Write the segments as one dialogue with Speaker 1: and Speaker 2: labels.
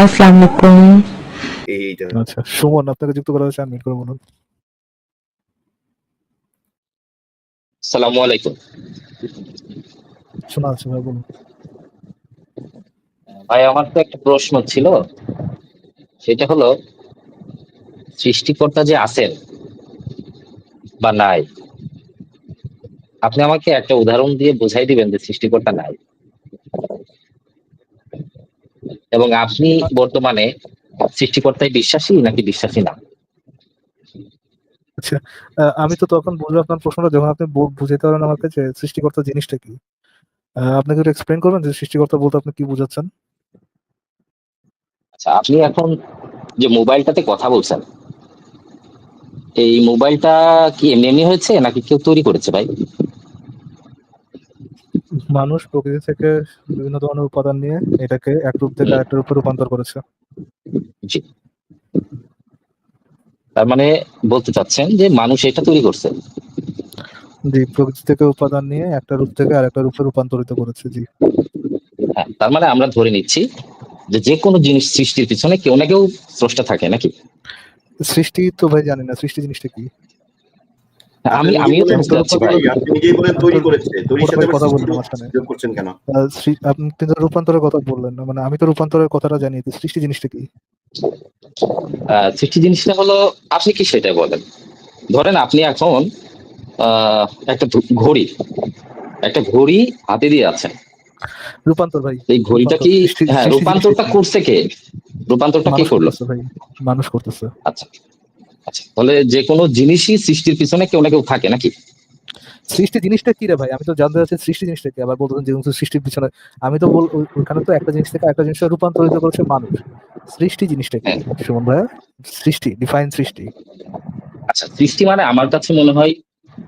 Speaker 1: আসসালামু আলাইকুম।
Speaker 2: এইটা
Speaker 3: আচ্ছা, সুমন আপনাকে যুক্ত করা হয়েছে, আনমিউট করে বলুন।
Speaker 4: সালামু আলাইকুম।
Speaker 3: শোনা যাচ্ছে ভাই, বলুন।
Speaker 4: ভাই আমার তো একটা প্রশ্ন ছিল, সেটা হলো সৃষ্টিকর্তা যে আছেন বা নাই, আপনি আমাকে একটা উদাহরণ দিয়ে বোঝাই দিবেন যে সৃষ্টিকর্তা নাই, এবং আপনি বর্তমানে সৃষ্টিকর্তায় বিশ্বাসী নাকি বিশ্বাসী না?
Speaker 3: আচ্ছা, আমি তো তখন বুঝবো আপনার প্রশ্নটা যখন আপনি বুঝাইতে পারেন আমাকে যে সৃষ্টিকর্তা জিনিসটা কি। আপনি কি একটু এক্সপ্লেন করবেন যে সৃষ্টিকর্তা বলতে আপনি কি বোঝাচ্ছেন?
Speaker 4: আচ্ছা, আপনি এখন যে মোবাইলটাতে কথা বলছেন, এই মোবাইলটা কি এমনি এমনি হয়েছে নাকি কেউ তৈরি করেছে ভাই?
Speaker 3: মানুষ প্রকৃতি থেকে বিভিন্ন ধরনের উপাদান নিয়ে এটাকে এক রূপ থেকে
Speaker 4: হুম,
Speaker 3: আরেকটা রূপে রূপান্তর করেছে।
Speaker 4: জি। তার মানে বলতে চাচ্ছেন যে মানুষ এটা তৈরি করছে।
Speaker 3: জি, প্রকৃতি থেকে উপাদান নিয়ে একটা রূপ থেকে আরেকটা রূপে রূপান্তরিত করেছে। জি,
Speaker 4: হ্যাঁ, তার মানে আমরা ধরে নিচ্ছি যে যে কোনো জিনিস সৃষ্টির পিছনে কেউ না কেউ স্রষ্টা থাকে নাকি?
Speaker 3: সৃষ্টি তো ভাই জানি না, সৃষ্টি জিনিসটা কি।
Speaker 2: আপনি
Speaker 4: আমি
Speaker 2: নিজেই
Speaker 4: আমিও তো
Speaker 2: বলেন
Speaker 3: আমি তো
Speaker 4: বুঝতে পারছি ভাই।
Speaker 2: আপনি নিজেই বলেন
Speaker 3: আমি তো
Speaker 2: তৈরি করেছে। তৈরির
Speaker 3: বড়
Speaker 2: সাথে
Speaker 3: ভাই
Speaker 2: আবার
Speaker 3: কথা
Speaker 2: সৃষ্টি
Speaker 3: বললেন না মাঝখানে।
Speaker 2: যোগ করছেন কেন?
Speaker 3: আপনি কিন্তু রূপান্তরের কথা বললেন না, মানে আমি তো রূপান্তরের কথাটা জানি, তো সৃষ্টি জিনিসটা কি।
Speaker 4: সৃষ্টি জিনিসটা হলো, আপনি কি সেটা বলেন। ধরেন আপনি এখন আহ একটা ঘড়ি একটা ঘড়ি হাতে দিয়ে আছেন।
Speaker 3: রূপান্তর ভাই,
Speaker 4: এই ঘড়িটা
Speaker 3: রূপান্তর।
Speaker 4: কি,
Speaker 3: সৃষ্টি
Speaker 4: হ্যাঁ,
Speaker 3: সৃষ্টি জিনিসটা
Speaker 4: রূপান্তরটা
Speaker 3: কি?
Speaker 4: করছে কে? রূপান্তরটা কে
Speaker 3: মানুষ
Speaker 4: করলো?
Speaker 3: করতেছে ভাই, মানুষ করতেছে।
Speaker 4: আচ্ছা, আচ্ছা, তাহলে যে কোনো জিনিসই সৃষ্টির পিছনে কেউ না কেউ থাকে নাকি?
Speaker 3: সৃষ্টি জিনিসটা কি রে ভাই? আমি তো জানতে চাচ্ছি সৃষ্টি জিনিসটা কি, আবার বলতেছেন যে সৃষ্টির পিছনে। আমি তো ওইখানে তো একটা জিনিস থেকে একটা জিনিসে রূপান্তরিত করেছে মানুষ। সৃষ্টি জিনিসটা কি
Speaker 4: হ্যাঁ,
Speaker 3: সুমন ভাইয়া? সৃষ্টি, ডিফাইন সৃষ্টি।
Speaker 4: আচ্ছা, সৃষ্টি মানে আমার কাছে মনে হয়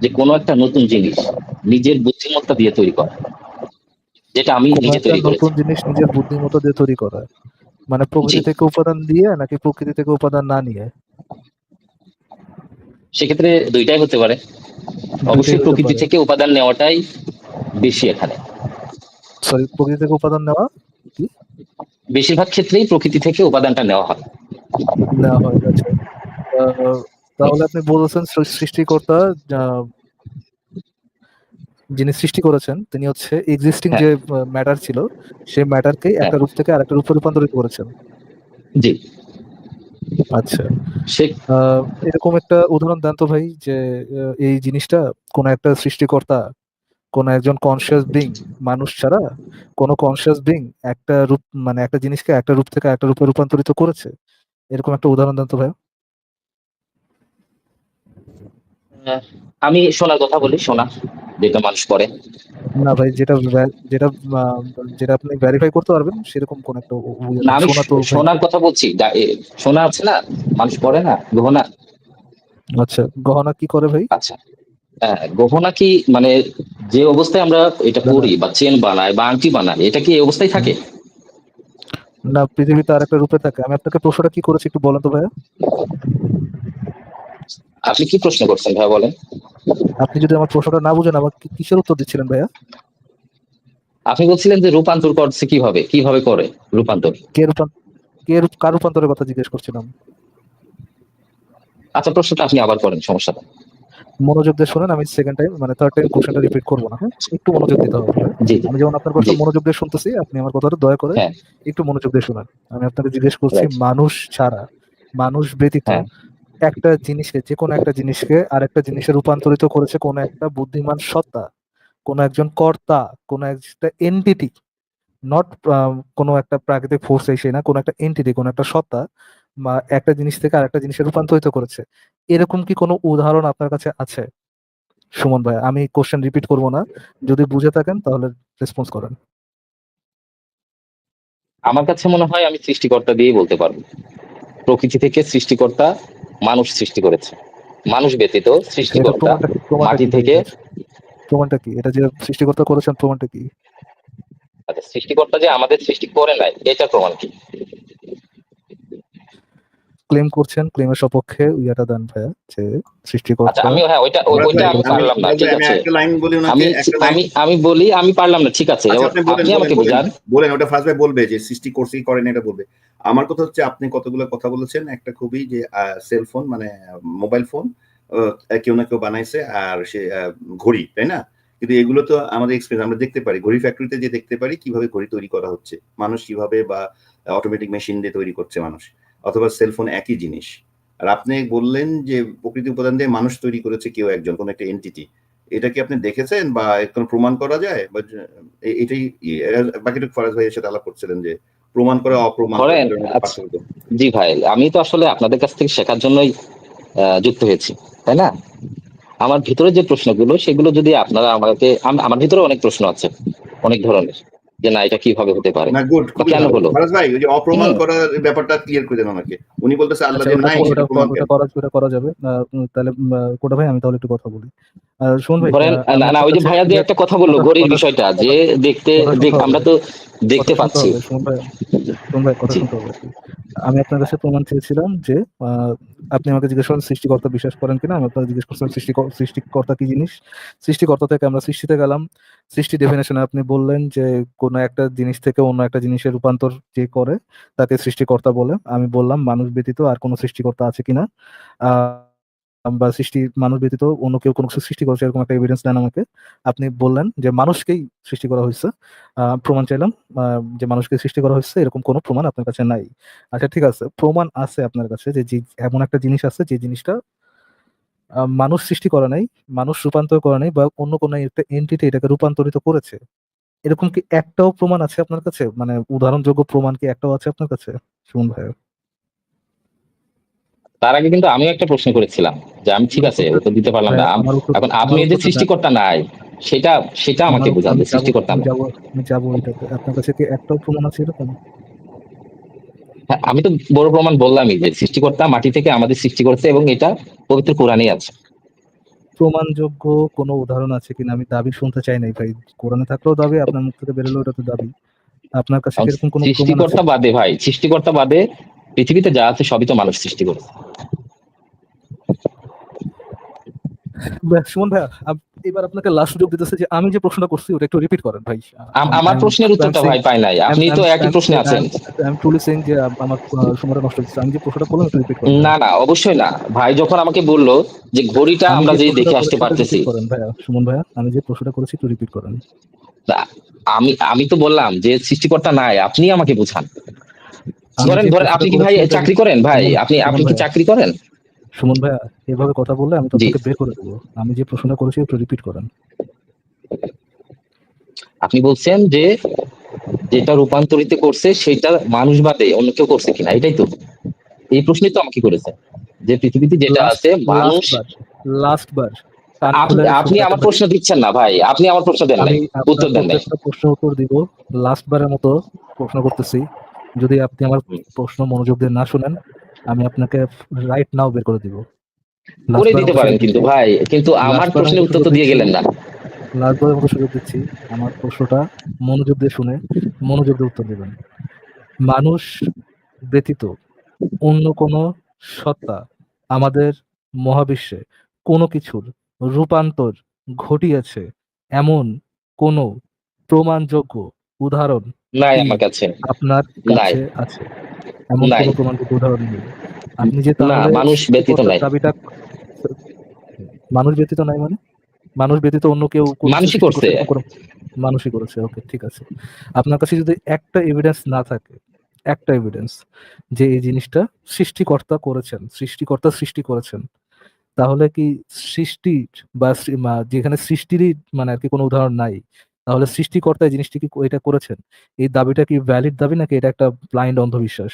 Speaker 4: যে কোনো একটা নতুন জিনিস নিজের বুদ্ধিমত্তা দিয়ে তৈরি করা, যেটা আমি
Speaker 3: কোন
Speaker 4: নিজে
Speaker 3: একটা
Speaker 4: তৈরি করেছি।
Speaker 3: নতুন জিনিস নিজের বুদ্ধিমতো দিয়ে তৈরি করা, মানে
Speaker 4: জি,
Speaker 3: প্রকৃতি থেকে উপাদান দিয়ে নাকি প্রকৃতি থেকে উপাদান না নিয়ে?
Speaker 4: সেক্ষেত্রে দুইটাই হতে পারে।
Speaker 3: দুইটাই
Speaker 4: অবশ্যই
Speaker 3: হতে
Speaker 4: প্রকৃতি
Speaker 3: পারে।
Speaker 4: থেকে উপাদান নেওয়াটাই বেশি এখানে।
Speaker 3: সরি, প্রকৃতি থেকে উপাদান নেওয়া কি?
Speaker 4: বেশিরভাগ ক্ষেত্রেই প্রকৃতি থেকে উপাদানটা নেওয়া হয়।
Speaker 3: নেওয়া হয়, আচ্ছা। আহ, তাহলে আপনি বলছেন সৃষ্টিকর্তা আহ, যিনি সৃষ্টি করেছেন তিনি হচ্ছে এক্সিস্টিং
Speaker 4: হ্যাঁ,
Speaker 3: যে ম্যাটার ছিল, সেই ম্যাটারকে
Speaker 4: হ্যাঁ,
Speaker 3: একটা রূপ থেকে আরেকটা রূপে রূপান্তরিত করেছেন।
Speaker 4: জি।
Speaker 3: আচ্ছা,
Speaker 4: সে
Speaker 3: এরকম একটা উদাহরণ দেন তো ভাই যে এই জিনিসটা কোন একটা সৃষ্টিকর্তা, কোন একজন কনসিয়াস বিং, মানুষ ছাড়া কোন কনসিয়াস বিং একটা রূপ, মানে একটা জিনিসকে একটা রূপ থেকে একটা রূপে রূপান্তরিত করেছে, এরকম একটা উদাহরণ দেন তো ভাই।
Speaker 4: আহ, আমি সোনার কথা বলি, সোনা যেটা মানুষ পড়ে।
Speaker 3: না ভাই, যেটা আহ, যেটা আপনি ভেরিফাই করতে পারবেন সেরকম কোন একটা
Speaker 4: না, আমি
Speaker 3: শোনা তো ভাই।
Speaker 4: সোনার কথা বলছি, সোনা আছে না, মানুষ পড়ে না গহনা।
Speaker 3: আচ্ছা, গহনা কি করে ভাই?
Speaker 4: আচ্ছা, গহনা কি মানে যে অবস্থায় আমরা এটা
Speaker 3: না না।
Speaker 4: পরি বা চেন বানাই বা আংটি বানাই, এটা কি এই অবস্থায়
Speaker 3: হুম।
Speaker 4: থাকে?
Speaker 3: না, পৃথিবীতে আর একটা রূপে থাকে। আমি আপনাকে প্রশ্নটা কি করেছি একটু বলেন তো ভাইয়া।
Speaker 4: আপনি কি প্রশ্ন করছেন ভাই, বলেন।
Speaker 3: আপনি যদি আমার প্রশ্নটা না বুঝেন আমাকে কিসের উত্তর দিচ্ছিলেন ভাইয়া?
Speaker 4: আপনি বলছিলেন যে রূপান্তর করছে কিভাবে কিভাবে করে রূপান্তর।
Speaker 3: কে রূপান্তর, কার রূপান্তরের কথা জিজ্ঞেস করছিলাম।
Speaker 4: আচ্ছা, প্রশ্নটা আপনি আবার করেন, সমস্যা নেই।
Speaker 3: মনোযোগ দিয়ে শুনেন, আমি সেকেন্ড টাইম মানে থার্ড টাইম কোশ্চেনটা রিপিট করবো না, হ্যাঁ? একটু মনোযোগ দিতে হবে ভাইয়া।
Speaker 4: জি, জি,
Speaker 3: আমি যেমন আপনার কথা
Speaker 4: জি।
Speaker 3: মনোযোগ দিয়ে শুনতেছি, আপনি আমার কথাটা দয়া করে
Speaker 4: হ্যাঁ,
Speaker 3: একটু মনোযোগ দিয়ে শুনেন। আমি আপনাকে জিজ্ঞেস করছি,
Speaker 4: রাইট।
Speaker 3: মানুষ ছাড়া, মানুষ ব্যতীত
Speaker 4: হ্যাঁ,
Speaker 3: একটা জিনিসকে, যে কোনো একটা জিনিসকে আরেকটা জিনিসে রূপান্তরিত করেছে কোন একটা বুদ্ধিমান সত্তা, কোন একজন কর্তা, কোন একটা এন্টিটি, নট কোনো একটা প্রাকৃতিক ফোর্স এসে না, কোনো একটা এন্টিটি, কোনো একটা সত্তা বা একটা জিনিস থেকে আরেকটা জিনিসে রূপান্তরিত করেছে। এরকম কি কোনো উদাহরণ আপনার কাছে আছে সুমন ভাই? আমি কোশ্চেন রিপিট করব না, যদি বুঝে থাকেন তাহলে রেসপন্স করেন।
Speaker 4: আমার কাছে মনে হয় আমি সৃষ্টিকর্তা দিয়েই বলতে পারবো। প্রকৃতি থেকে সৃষ্টিকর্তা মানুষ সৃষ্টি করেছে, মানুষ ব্যতীত
Speaker 3: আচ্ছা, এটা
Speaker 4: সৃষ্টিকর্তা
Speaker 3: প্রমাণটা
Speaker 4: মাটি
Speaker 3: কি ভাই
Speaker 4: থেকে।
Speaker 3: এটার? প্রমাণটা কি এটা যে সৃষ্টিকর্তা করেছেন, প্রমাণটা কি?
Speaker 4: আচ্ছা, সৃষ্টিকর্তা যে আমাদের সৃষ্টি করে নাই, এটা প্রমাণ কি?
Speaker 3: ক্লেম করছেন, ক্লেমের সপক্ষে ইয়েটা দেন ভাইয়া, যে
Speaker 4: আচ্ছা
Speaker 3: সৃষ্টিকর্তা
Speaker 4: আমি ওইটা আমি পারলাম না, ঠিক আছে।
Speaker 2: একটা লাইন বলি
Speaker 4: আমি
Speaker 2: ওনাকে, একটা লাইন।
Speaker 4: আমি বলি আমি পারলাম না, ঠিক আছে,
Speaker 2: আচ্ছা, আপনি
Speaker 4: আপনি আমাকে বুঝান।
Speaker 2: বলেন, ওটা ফার্স্ট ভাই বলবে যে সৃষ্টি করছি করেন, এটা বলবে। আমার কথা হচ্ছে আপনি কতগুলো কথা বলেছেন, একটা খুবই যে সেলফোন মানে মোবাইল ফোন কেউ না কেউ বানাইছে, আর সে ঘড়ি, তাই না? কিন্তু এগুলো তো আমাদের এক্সপেরিয়েন্স, আমরা দেখতে পারি ঘড়ি ফ্যাক্টরিতে যে দেখতে পারি কিভাবে ঘড়ি তৈরি করা হচ্ছে, মানুষ কিভাবে বা অটোমেটিক মেশিন দিয়ে তৈরি করছে মানুষ, অথবা সেলফোন একই জিনিস। আর আপনি বললেন যে প্রকৃতি উপাদান দিয়ে মানুষ তৈরি করেছে কেউ একজন, কোন একটা এন্টিটি। এটা কি আপনি দেখেছেন বা কোনো প্রমাণ করা যায়? বা এটাই বাকিটুকু ফরাজ ভাইয়ের সাথে আলাপ করছিলেন যে প্রমাণ করা অপ্রমাণ করা
Speaker 4: ধরেন,
Speaker 2: দুটোর মধ্যে পার্থক্য।
Speaker 4: জি ভাই, আমি তো আসলে আপনাদের কাছ থেকে শেখার জন্যই যুক্ত হয়েছি, তাই না? আমার ভিতরে যে প্রশ্নগুলো সেগুলো যদি আপনারা আমাকে, আমার ভিতরে অনেক প্রশ্ন আছে, অনেক ধরনের, যে না এটা কিভাবে হতে পারে
Speaker 2: না, গুড,
Speaker 4: বা
Speaker 2: খুবই
Speaker 4: কেন
Speaker 2: ভালো।
Speaker 4: হলো।
Speaker 2: ফরাজ ভাই ওই যে অপ্রমাণ করার ব্যাপারটা ক্লিয়ার করে দেন আমাকে। উনি বলতেছে আল্লাহ
Speaker 3: আচ্ছা,
Speaker 2: যে
Speaker 3: ওটা
Speaker 2: নাই
Speaker 3: ওটা
Speaker 2: সেটা প্রমাণ
Speaker 3: ওটা
Speaker 2: কেন?
Speaker 3: ওটা করা যাবে। তাহলে কোটা ভাই, আমি তাহলে একটু কথা বলি। শুনুন ভাই,
Speaker 4: ধরেন,
Speaker 3: আমি
Speaker 4: না
Speaker 3: আপনার
Speaker 4: ওই যে
Speaker 3: কাছে
Speaker 4: ভাইয়া যে একটা কথা বললো ঘড়ির
Speaker 3: কথা
Speaker 4: বিষয়টা, যে দেখতে
Speaker 3: কথা শুনতে হবে,
Speaker 4: আমরা তো দেখতে
Speaker 3: কথা শুনতে
Speaker 4: পাচ্ছি।
Speaker 3: হবে। শুনুন ভাই, কথা
Speaker 4: জি।
Speaker 3: শুনতে হবে আর কি। আমি আপনার কাছে প্রমাণ চেয়েছিলাম যে আপনি আমাকে জিজ্ঞেস করেন সৃষ্টিকর্তা বিশ্বাস করেন কিনা, আমি আপনাকে জিজ্ঞেস করছিলাম সৃষ্টিকর্তা কি জিনিস। সৃষ্টিকর্তা থেকে আমরা সৃষ্টিতে গেলাম। সৃষ্টি ডেফিনেশনে আপনি বললেন যে কোনো একটা জিনিস থেকে অন্য একটা জিনিসের রূপান্তর যে করে তাকে সৃষ্টিকর্তা বলে। আমি বললাম মানুষ ব্যতীত আর কোনো সৃষ্টিকর্তা আছে কিনা, বা মানুষ ব্যতীত অন্য কেউ কোনো কিছু সৃষ্টি করেছে এরকম একটা এভিডেন্স দেন আমাকে। আপনি বললেন যে মানুষকেই সৃষ্টি করা হয়েছে। প্রমাণ চাইলাম যে মানুষকে সৃষ্টি করা হয়েছে, এরকম কোনো প্রমাণ আপনার কাছে নাই। আচ্ছা ঠিক আছে, প্রমাণ আছে আপনার কাছে যে এমন একটা জিনিস আছে যে জিনিসটা মানুষ সৃষ্টি করে নাই, মানুষ রূপান্তর করে নাই, বা অন্য কোনো একটা এন্টিটি এটাকে রূপান্তরিত করেছে, এরকম কি একটাও প্রমাণ আছে আপনার কাছে? মানে উদাহরণযোগ্য প্রমাণ কি একটাও আছে আপনার কাছে? শুনুন ভাই,
Speaker 4: তার আগে কিন্তু আমিও একটা প্রশ্ন করেছিলাম, যে আমি ঠিক আছে উত্তর দিতে পারলাম না। এখন আপনি যে সৃষ্টিকর্তা নাই, সেটা আমাকে বোঝান যে সৃষ্টিকর্তা নাই।
Speaker 3: আমি যাবো এটাতে। আপনার কাছে কি একটাও প্রমাণ আছে এরকম?
Speaker 4: হ্যাঁ, আমি তো বড় প্রমাণ বললামই যে সৃষ্টিকর্তা মাটি থেকে আমাদের সৃষ্টি করেছে, এবং এটা পবিত্র কোরআনেই আছে।
Speaker 3: প্রমাণযোগ্য কোনো উদাহরণ আছে কিনা আমি দাবি শুনতে চাই নাই ভাই। কোরআনে থাকলেও দাবি, আপনার মুখ থেকে বেরোলেও এটা তো দাবি। আপনার কাছে কি এরকম কোনো প্রমাণ আছে?
Speaker 4: সৃষ্টিকর্তা বাদে ভাই, সৃষ্টিকর্তা বাদে পৃথিবীতে যা আছে সবই তো মানুষ সৃষ্টি করেছে।
Speaker 3: সুমন ভাইয়া, এবার আপনাকে লাস্ট সুযোগ দিতেছে যে আমি যে প্রশ্নটা করছি ওটা একটু রিপিট করেন ভাই।
Speaker 4: আমার প্রশ্নের উত্তরটা ভাই পাই নাই, আপনি তো একই প্রশ্নে আছেন।
Speaker 3: আমি ট্রুলি সেইং যে আমার সময়টা নষ্ট হচ্ছে। আমি যে প্রশ্নটা করলাম একটু রিপিট করেন।
Speaker 4: না না, অবশ্যই না ভাই। যখন আমাকে বললো যে ঘড়িটা আমরা যে দেখে আসতে পারতেছি,
Speaker 3: ভাইয়া সুমন ভাইয়া, আমি যে প্রশ্নটা করেছি একটু রিপিট করেন।
Speaker 4: আমি তো বললাম যে সৃষ্টিকর্তা নাই, আপনি আমাকে বোঝান। ধরেন আপনি কি ভাই চাকরি করেন? ভাই আপনি কি চাকরি করেন?
Speaker 3: সুমন ভাইয়া, এভাবে কথা বললে আমি তো আপনাকে বের করে দেবো। আমি যে প্রশ্নটা করেছি একটু রিপিট করেন।
Speaker 4: আপনি বলছেন যে যেটা রূপান্তরিত করছে সেটা মানুষ বাদে অন্য কেউ করছে কিনা, এটাই তো এই প্রশ্নই তো আমাকে করেছে, যে পৃথিবীতে যেটা আছে মানুষ।
Speaker 3: লাস্ট বার
Speaker 4: আপনি আমার প্রশ্ন দিচ্ছেন না ভাই, আপনি আমার প্রশ্ন দেন নাই, উত্তর দেন নাই।
Speaker 3: প্রশ্ন উত্তর দিব, লাস্ট বারের মতো প্রশ্ন করতেছি। যদি আপনি আমার প্রশ্ন মনোযোগ দিয়ে না শুনেন, আমি আপনাকে রাইট নাও বের করে দিব।
Speaker 4: করে দিতে পারেন কিন্তু ভাই, কিন্তু আমার প্রশ্নের উত্তর তো দিয়ে গেলেন না।
Speaker 3: লাস্ট বারের মতো সুযোগ দিচ্ছি, আমার প্রশ্নটা মনোযোগ দিয়ে শুনে মনোযোগ দিয়ে উত্তর দিবেন। মানুষ ব্যতীত অন্য কোনো সত্তা আমাদের মহাবিশ্বে কোনো কিছুর রূপান্তর ঘটিয়েছে এমন কোনো প্রমাণযোগ্য উদাহরণ
Speaker 4: নাই আমার কাছে,
Speaker 3: আপনার কাছে আছে? এমন কোনো প্রমাণযোগ্য উদাহরণ নেই। আপনি যে তাহলে
Speaker 4: মানুষ ব্যতীত নাই,
Speaker 3: দাবিটা মানুষ ব্যতীত নাই মানে মানুষ ব্যতীত অন্য কেউ
Speaker 4: মানুষই করছে।
Speaker 3: মানুষই করেছে, ওকে ঠিক আছে। আপনার কাছে যদি একটা এভিডেন্স না থাকে, একটা এভিডেন্স যে এই জিনিসটা সৃষ্টিকর্তা সৃষ্টি করেছেন, তাহলে কি সৃষ্টির বা যেখানে সৃষ্টিরই মানে আর কি কোনো উদাহরণ নাই, তাহলে সৃষ্টিকর্তা এই জিনিসটি কি এটা করেছেন, এই দাবিটা কি ভ্যালিড দাবি নাকি এটা একটা ব্লাইন্ড অন্ধবিশ্বাস?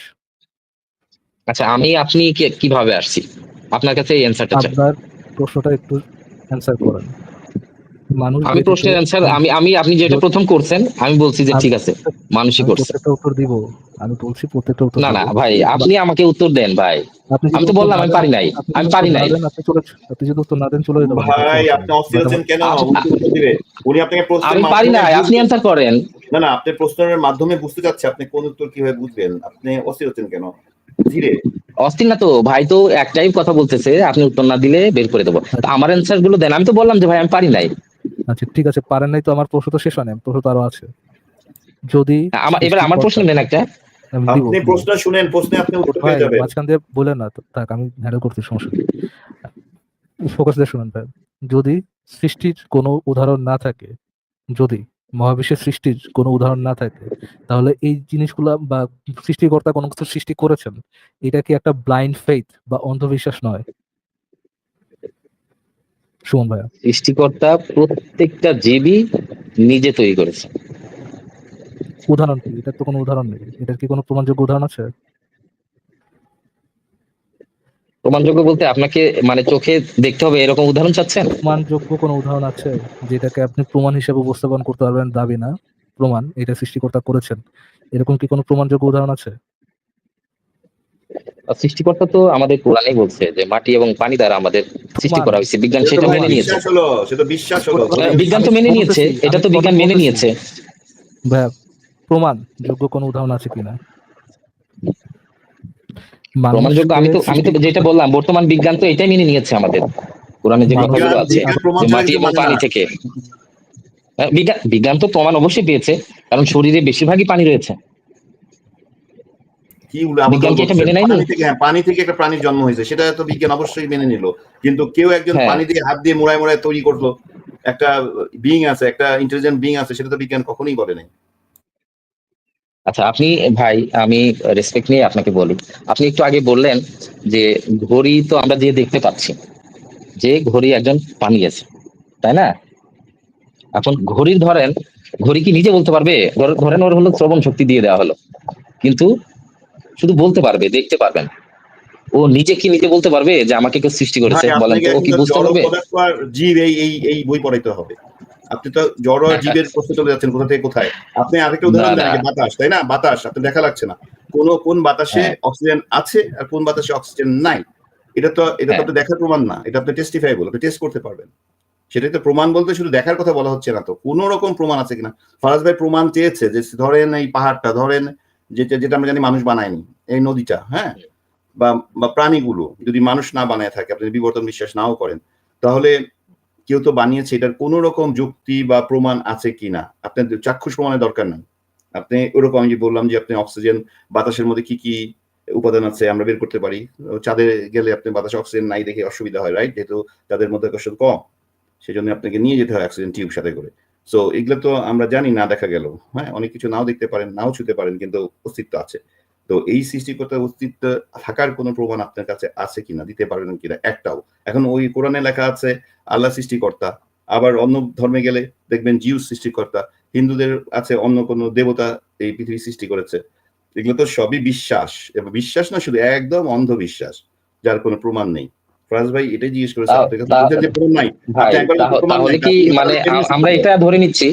Speaker 4: আচ্ছা, আপনি কিভাবে আসছি আপনার কাছে এই অ্যানসারটা চাই।
Speaker 3: আপনার প্রশ্নটা একটু অ্যান্সার করেন।
Speaker 4: আমি প্রশ্নের অ্যানসার আপনি যেটা প্রথম করছেন আমি বলছি যে ঠিক আছে মানুষই করছে।
Speaker 3: প্রত্যেকটা উত্তর দিব, আমি বলছি প্রত্যেকটা উত্তর।
Speaker 4: না ভাই, আপনি আমাকে উত্তর দেন ভাই। আমি তো বললাম আমি পারি নাই, আমি পারি নাই।
Speaker 3: আপনি যদি উত্তর না দেন চলে যেতে
Speaker 2: ভাই, আপনি অস্থির হচ্ছেন কেন? উত্তর দিবে উনি আপনাকে প্রশ্নের
Speaker 4: আমি পারি নাই, আপনি অ্যানসার করেন।
Speaker 2: না আপনি প্রশ্নের মাধ্যমে বুঝতে চাচ্ছে আপনি কোন উত্তর কিভাবে বুঝবেন, আপনি অস্থির হচ্ছেন কেন? ধীরে
Speaker 4: অস্থির না তো ভাই, তো একটাই কথা বলতেছে, আপনি উত্তর না দিলে বের করে দেবো। তো আমার অ্যান্সার গুলো দেন। আমি তো বললাম যে ভাই আমি পারি নাই।
Speaker 3: আচ্ছা ঠিক আছে, পারেন নাই তো আমার প্রশ্ন তো শেষ হয় নাই, প্রশ্ন তো আরো আছে। যদি
Speaker 4: এবার আমার প্রশ্ন
Speaker 3: সৃষ্টিকর্তা,
Speaker 4: নেন একটা।
Speaker 3: আমি দিব
Speaker 2: আপনি
Speaker 3: দিব।
Speaker 2: প্রশ্ন শুনেন, প্রশ্নে আপনি উত্তর
Speaker 3: ভাই
Speaker 2: পেয়ে যাবেন।
Speaker 3: মাঝখান দিয়ে বলেন না তো, থাক আমি হ্যান্ডেল করতে, সমস্যা নেই। ফোকাস দিয়ে শুনেন ভাই। যদি সৃষ্টির কোনো উদাহরণ না থাকে, যদি মহাবিশ্বের সৃষ্টির কোনো উদাহরণ না থাকে, তাহলে এই জিনিসগুলা বা সৃষ্টিকর্তা কোনো কিছু সৃষ্টি করেছেন, এটা কি একটা ব্লাইন্ড ফেইথ বা অন্ধবিশ্বাস নয়? সুমন ভাইয়া,
Speaker 4: সৃষ্টিকর্তা প্রত্যেকটা জীবই নিজে তৈরি করেছে।
Speaker 3: উদাহরণ কি? এটার তো কোনো উদাহরণ নেই, এটার কি কোনো প্রমাণযোগ্য উদাহরণ আছে?
Speaker 4: প্রমাণযোগ্য বলতে আপনাকে মানে চোখে দেখতে হবে এরকম উদাহরণ চাচ্ছেন?
Speaker 3: প্রমাণযোগ্য কোনো উদাহরণ আছে যেটাকে আপনি প্রমাণ হিসেবে উপস্থাপন করতে পারবেন? দাবি না, প্রমাণ, এটা সৃষ্টিকর্তা করেছেন, এরকম কি কোনো প্রমাণযোগ্য উদাহরণ আছে?
Speaker 4: আর সৃষ্টিকর্তা তো আমাদের কোরআনেই বলছে যে মাটি এবং পানি দ্বারা আমাদের সৃষ্টি
Speaker 3: প্রমাণ,
Speaker 4: করা হয়েছে। বিজ্ঞান
Speaker 2: সেটা তো
Speaker 4: সেটা
Speaker 2: ভাই
Speaker 4: মেনে নিয়েছে।
Speaker 2: বিশ্বাস হলো, সেটা বিশ্বাস হলো।
Speaker 4: বিজ্ঞান
Speaker 3: আমি
Speaker 4: তো মেনে নিয়েছে,
Speaker 3: বলতেছি,
Speaker 4: এটা
Speaker 3: আমি
Speaker 4: তো
Speaker 3: টপিক
Speaker 4: বিজ্ঞান মেনে
Speaker 3: বলতেছি
Speaker 4: নিয়েছে।
Speaker 3: ভাইয়া, প্রমাণ যোগ্য কোনো উদাহরণ আছে কিনা
Speaker 4: প্রমাণযোগ্য,
Speaker 3: মানুষকে
Speaker 4: আমি তো
Speaker 3: সৃষ্টি
Speaker 4: যেটা
Speaker 3: করতে?
Speaker 4: বললাম, বর্তমান বিজ্ঞান তো এটাই মেনে নিয়েছে আমাদের কোরআনে যে কথাগুলো
Speaker 2: বিজ্ঞান
Speaker 4: আছে
Speaker 2: বিজ্ঞান
Speaker 3: আপনি
Speaker 2: প্রমাণ
Speaker 4: যে
Speaker 2: ছাড়া
Speaker 4: মাটি
Speaker 2: কিছু
Speaker 4: এবং
Speaker 2: মানে না।
Speaker 4: পানি থেকে। বিজ্ঞান বিজ্ঞান তো প্রমাণ অবশ্যই পেয়েছে, কারণ শরীরে বেশিরভাগই পানি রয়েছে।
Speaker 2: কি আবল
Speaker 4: বিজ্ঞান কি এটা
Speaker 2: বলছেন?
Speaker 4: মেনে নেয়নি?
Speaker 2: পানি থেকে, হ্যাঁ, পানি থেকে একটা প্রাণীর জন্ম হয়েছে, সেটা তো বিজ্ঞান অবশ্যই মেনে নিল। কিন্তু কেউ একজন
Speaker 4: হ্যাঁ।
Speaker 2: পানি দিয়ে হাত দিয়ে মোড়ায় মোড়ায় তৈরি করলো একটা বিং আছে, একটা ইন্টেলিজেন্ট বিং আছে, সেটা তো বিজ্ঞান কখনোই বলে নাই।
Speaker 4: আচ্ছা আপনি, ভাই আমি রেসপেক্ট নিয়ে আপনাকে বলি, আপনি একটু আগে বললেন যে ঘড়ি তো আমরা যে দেখতে পাচ্ছি, যে ঘড়ি একজন বানিয়েছে, তাই না? এখন ঘড়ির ধরেন, ঘড়ি কি নিজে বলতে পারবে? ধরেন ওর হলো শ্রবণ শক্তি দিয়ে দেওয়া হলো, কিন্তু শুধু বলতে পারবে, দেখতে পারবেন। ও নিজে কি নিজে বলতে পারবে যে আমাকে কেউ সৃষ্টি করেছে?
Speaker 2: ভাই
Speaker 4: বলেন
Speaker 2: আপনাকে
Speaker 4: তো, ও
Speaker 2: এখন
Speaker 4: কি
Speaker 2: তো
Speaker 4: বুঝতে
Speaker 2: জড়
Speaker 4: পারবে?
Speaker 2: পদার্থ আর জীব এই এই এই বই পড়াইতে হবে। আপনি তো জড় আর জীবের প্রশ্নে চলে যাচ্ছেন কোথা থেকে কোথায়। আপনি আরেকটা
Speaker 4: না
Speaker 2: উদাহরণ দেন,
Speaker 4: না,
Speaker 2: যে বাতাস, তাই না? বাতাস আপনি দেখা লাগছে না, কোন বাতাসে
Speaker 4: হ্যাঁ
Speaker 2: অক্সিজেন আছে আর কোন বাতাসে অক্সিজেন নাই। এটা তো
Speaker 4: হ্যাঁ।
Speaker 2: আপনি দেখার প্রমাণ না, এটা আপনি টেস্টিফাইবল, আপনি টেস্ট করতে পারবেন। সেটাই তো প্রমাণ, বলতে শুধু দেখার কথা বলা হচ্ছে না তো, কোন রকম প্রমাণ আছে কিনা। ফারাজ ভাই প্রমাণ চেয়েছে যে ধরেন এই পাহাড়টা, ধরেন যেটা যেটা আমরা জানি মানুষ বানায়নি, এই নদীটা, হ্যাঁ, বা বা প্রাণীগুলো যদি মানুষ না বানায় থাকে, আপনি বিবর্তন বিশ্বাস নাও করেন, তাহলে কেউ তো বানিয়েছে, এটার কোন রকম যুক্তি বা প্রমাণ আছে কিনা। আপনার চাক্ষুষ প্রমাণের দরকার নাই। আপনি ওরকম, আমি যে বললাম যে আপনি অক্সিজেন, বাতাসের মধ্যে কি কি উপাদান আছে আমরা বের করতে পারি। চাঁদে গেলে আপনি বাতাসে অক্সিজেন নাই দেখে অসুবিধা হয়, রাইট? যেহেতু তাদের মধ্যে আকর্ষণ কম, সেই জন্য আপনাকে নিয়ে যেতে হয় অক্সিজেন টিউব সাথে করে। সো এগুলো তো আমরা জানি, না দেখা গেল, হ্যাঁ, অনেক কিছু নাও দেখতে পারেন, নাও ছুতে পারেন, কিন্তু অস্তিত্ব আছে। তো এই সৃষ্টিকর্তার অস্তিত্ব থাকার কোনো প্রমাণ আপনার কাছে আছে কিনা, দিতে পারবেন কিনা একটাও। এখন ওই কোরআনে লেখা আছে আল্লাহ সৃষ্টিকর্তা, আবার অন্য ধর্মে গেলে দেখবেন জিউস সৃষ্টিকর্তা, হিন্দুদের আছে অন্য কোনো দেবতা এই পৃথিবী সৃষ্টি করেছে। এগুলো তো সবই বিশ্বাস, এবং বিশ্বাস না শুধু, একদম অন্ধবিশ্বাস, যার কোনো প্রমাণ নেই। ফরাজ ভাই এটাই জিজ্ঞেস করেছে
Speaker 4: তা-
Speaker 2: আপনার কাছে,
Speaker 4: তা-
Speaker 2: বলছেন যে প্রমাণ নাই।
Speaker 4: ভাই
Speaker 2: আপনি একবার বলতে প্রমাণ
Speaker 4: তাহলে
Speaker 2: নাই,
Speaker 4: কি
Speaker 2: আপনি
Speaker 4: মানে
Speaker 2: কেমনে সিদ্ধ
Speaker 4: আমরা
Speaker 2: করেন?
Speaker 4: এটা ধরে নিচ্ছি,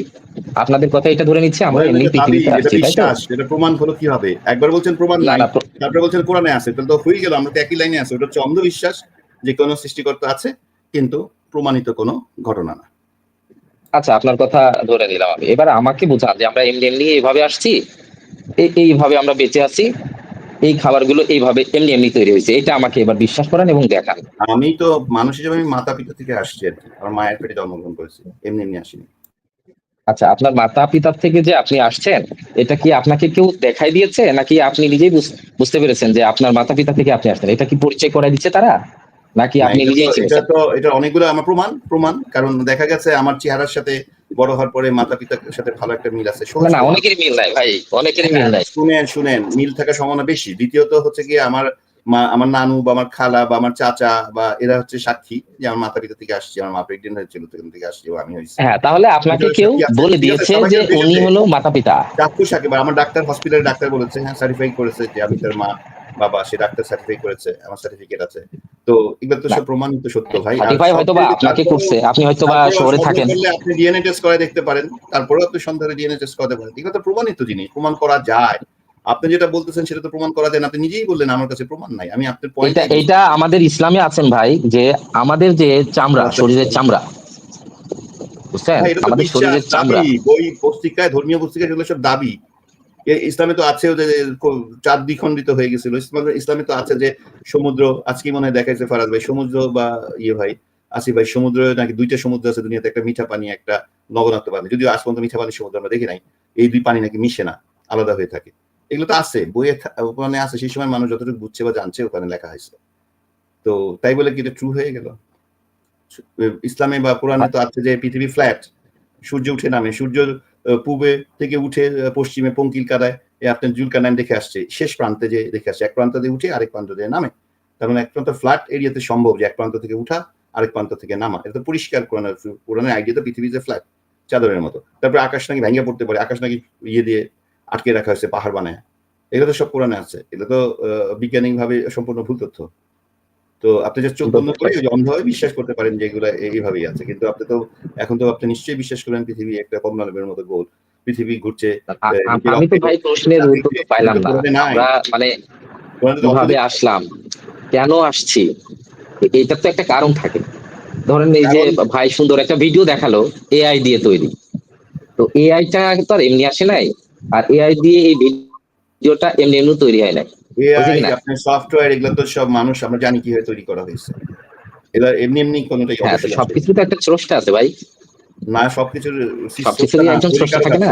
Speaker 4: আপনাদের কথা এটা ধরে নিচ্ছি আমরা
Speaker 2: ভাই
Speaker 4: এমনি
Speaker 2: এটা দাবি,
Speaker 4: পৃথিবীতে
Speaker 2: এটা
Speaker 4: আসছি, তাই তো?
Speaker 2: বিশ্বাস, এটা প্রমাণ হলো কি হবে? একবার বলছেন প্রমাণ
Speaker 4: না
Speaker 2: নাই,
Speaker 4: না,
Speaker 2: তারপরে বলছেন কোরআনে আছে, তাহলে তো হয়ে গেল, আমরা তো একই লাইনে আছি। ওটা হচ্ছে অন্ধবিশ্বাস, যে কোনো সৃষ্টিকর্তা আছে কিন্তু প্রমাণিত কোনো ঘটনা না।
Speaker 4: আচ্ছা আপনার কথা ধরে নিলাম আমি। এবার আমাকে বোঝান যে আমরা এমনি এমনি এইভাবে আসছি, এইভাবে আমরা বেঁচে আছি, এই খাবারগুলো এইভাবে এমনি এমনি তৈরি হয়েছে, এটা আমাকে এবার বিশ্বাস করেন এবং দেখান।
Speaker 2: আমি তো মানুষ হিসেবে আমি মাতা পিতা থেকে আসছি আর কি, আমার মায়ের পেটে জন্মগ্রহণ করেছি, এমনি এমনি আসিনি।
Speaker 4: আচ্ছা আপনার মাতা পিতার থেকে যে আপনি আসছেন, এটা কি আপনাকে কেউ দেখাই দিয়েছে, নাকি আপনি নিজেই বুঝতে পেরেছেন যে আপনার মাতা পিতা থেকে আপনি আসছেন? এটা কি পরিচয় করাই দিচ্ছে তারা, নাকি
Speaker 2: না,
Speaker 4: আপনি
Speaker 2: এটা তো
Speaker 4: নিজেই
Speaker 2: এটা
Speaker 4: চিনেছেন?
Speaker 2: তো এটা অনেকগুলো আমার প্রমাণ প্রমাণ কারণ দেখা গেছে আমার চেহারার সাথে বড় হওয়ার পরে মাতা পিতার সাথে ভালো একটা মিল আছে,
Speaker 4: না
Speaker 2: সহজ
Speaker 4: না,
Speaker 2: প্রমাণ।
Speaker 4: অনেকেরই মিল নাই ভাই, অনেকেরই মিল
Speaker 2: হ্যাঁ,
Speaker 4: নাই।
Speaker 2: শুনেন শুনেন, মিল থাকার সম্ভাবনা বেশি। দ্বিতীয়ত হচ্ছে কি, আমার মা, আমার নানু বা আমার খালা বা আমার চাচা বা এরা হচ্ছে সাক্ষী যে আমার মাতা পিতা থেকে আসছি, আমার মা প্রেগনেন্ট হয়েছিল তখন থেকে আসছি, ও আমি হয়েছি।
Speaker 4: হ্যাঁ, তাহলে আপনাকে
Speaker 2: এটার
Speaker 4: কেউ
Speaker 2: সাক্ষী আছে,
Speaker 4: বলে
Speaker 2: ঠিক আছে,
Speaker 4: দিয়েছে
Speaker 2: সবাই
Speaker 4: যে
Speaker 2: কিন্তু
Speaker 4: উনি
Speaker 2: দেখেছে।
Speaker 4: হলো মাতা পিতা।
Speaker 2: চাক্ষুষ সাক্ষী, বা আমার ডাক্তার, হসপিটালের ডাক্তার বলেছে, হ্যাঁ, সার্টিফাই করেছে যে আমি তার মা বাবা, সে ডাক্তার সার্টিফাই করেছে, আমার সার্টিফিকেট আছে। তো এগুলো তো
Speaker 4: না,
Speaker 2: সব প্রমাণিত সত্য ভাই। আর
Speaker 4: 35 হয়তো বা
Speaker 2: সবচেয়ে
Speaker 4: আপনাকে করছে, আপনি হয়তো বা
Speaker 2: তারপরেও
Speaker 4: শহরে
Speaker 2: সন্দেহ
Speaker 4: থাকেন।
Speaker 2: করলে আপনি ডিএনএ টেস্ট করে দেখতে পারেন, তারপরেও আপনি সন্দেহে ডিএনএ টেস্ট করাতে পারেন। এগুলো তো প্রমাণিত জিনিস, প্রমাণ করা যায়। আপনি যেটা বলতেছেন সেটা তো প্রমাণ করা যায় না, আপনি নিজেই বললেন আমার কাছে প্রমাণ নাই। আমি আপনার
Speaker 4: এটা
Speaker 2: পয়েন্টটাই
Speaker 4: এটা
Speaker 2: বুঝতেছি।
Speaker 4: আমাদের ইসলামে আছেন ভাই, যে আমাদের যে চামড়া,
Speaker 2: আচ্ছা,
Speaker 4: শরীরের চামড়া, বুঝছেন,
Speaker 2: ভাই এটা তো
Speaker 4: আমাদের
Speaker 2: বিশ্বাস,
Speaker 4: শরীরের
Speaker 2: দাবি,
Speaker 4: চামড়া।
Speaker 2: বই পত্রিকায়, ধর্মীয় পত্রিকায়, এগুলো সব দাবি। ইসলামে তো আছে যে চাঁদ দ্বিখণ্ডিত হয়ে গেছিল, ইসলামে তো আছে যে সমুদ্র, আজকে মনে হয় দেখাইছে ফারাজ ভাই, সমুদ্র বা ভাই আসিফ ভাই, সমুদ্র নাকি 2টা সমুদ্র আছে দুনিয়াতে, একটা মিঠা পানি একটা লবণাক্ত পানি, যদিও আজ পর্যন্ত মিঠা পানি সমুদ্র আমরা দেখি নাই, এই 2 পানি নাকি মিশে না, আলাদা হয়ে থাকে। এগুলো তো আছে বইয়ে, ওখানে আছে, সেই সময় মানুষ যতটুকু বুঝছে বা জানছে ওখানে লেখা হয়েছে। তো তাই বলে কি এটা ট্রু হয়ে গেল? ইসলামে বা কোরআনে তো আছে যে পৃথিবী ফ্ল্যাট, সূর্য উঠে নামে, সূর্য পূবে থেকে উঠে পশ্চিমে পঙ্কিল কাদায় আপনার জুলকারনাইন দেখে আসছে, শেষ প্রান্তে যে দেখে আসছে, এক প্রান্ত দিয়ে উঠে আরেক প্রান্ত দিয়ে নামে। তার মানে এক প্রান্ত ফ্ল্যাট এরিয়াতে সম্ভব যে এক প্রান্ত থেকে উঠা আরেক প্রান্ত থেকে নামা, এটা তো পরিষ্কার কোরআনের আইডিয়া তো পৃথিবী যে ফ্ল্যাট, চাদরের মতো। তারপরে আকাশ নাকি ভেঙে পড়তে পারে, আকাশ নাকি দিয়ে আটকে রাখা হয়েছে পাহাড় বানায়, এগুলো তো সব কোরআনে আছে। এগুলো তো বৈজ্ঞানিক ভাবে সম্পূর্ণ ভুল তথ্য। তো আপনি যে চোখ বন্ধ করে অন্ধভাবে বিশ্বাস করতে পারেন যে এগুলো এইভাবেই আছে, কিন্তু আপনি তো এখন তো আপনি নিশ্চয়ই বিশ্বাস করেন পৃথিবী একটা কমলালের মতো গোল, পৃথিবী ঘুরছে।
Speaker 4: আমি তো ভাই প্রশ্নের উত্তর পাইলাম না, আমরা মানে কিভাবে আসলাম, কেন আসছি, এটা তো একটা কারণ থাকে। ধরেন এই যে ভাই সুন্দর একটা ভিডিও দেখালো এআই দিয়ে তৈরি, তো এআইটা তো আর এমনি আসে নাই, আর এআই দিয়ে এই ভিডিওটা এমনি এমনি তৈরি হয় নাই।
Speaker 2: এআই আপনার সফটওয়্যার এগুলো তো সব মানুষ আমরা জানি কিভাবে তৈরি করা হয়েছে, এগুলো এমনি এমনি কোনোটাই অবশ্যই
Speaker 4: সবকিছু তো একটা স্রষ্টা আছে ভাই,
Speaker 2: না সবকিছুর
Speaker 4: একজন স্রষ্টা থাকে না,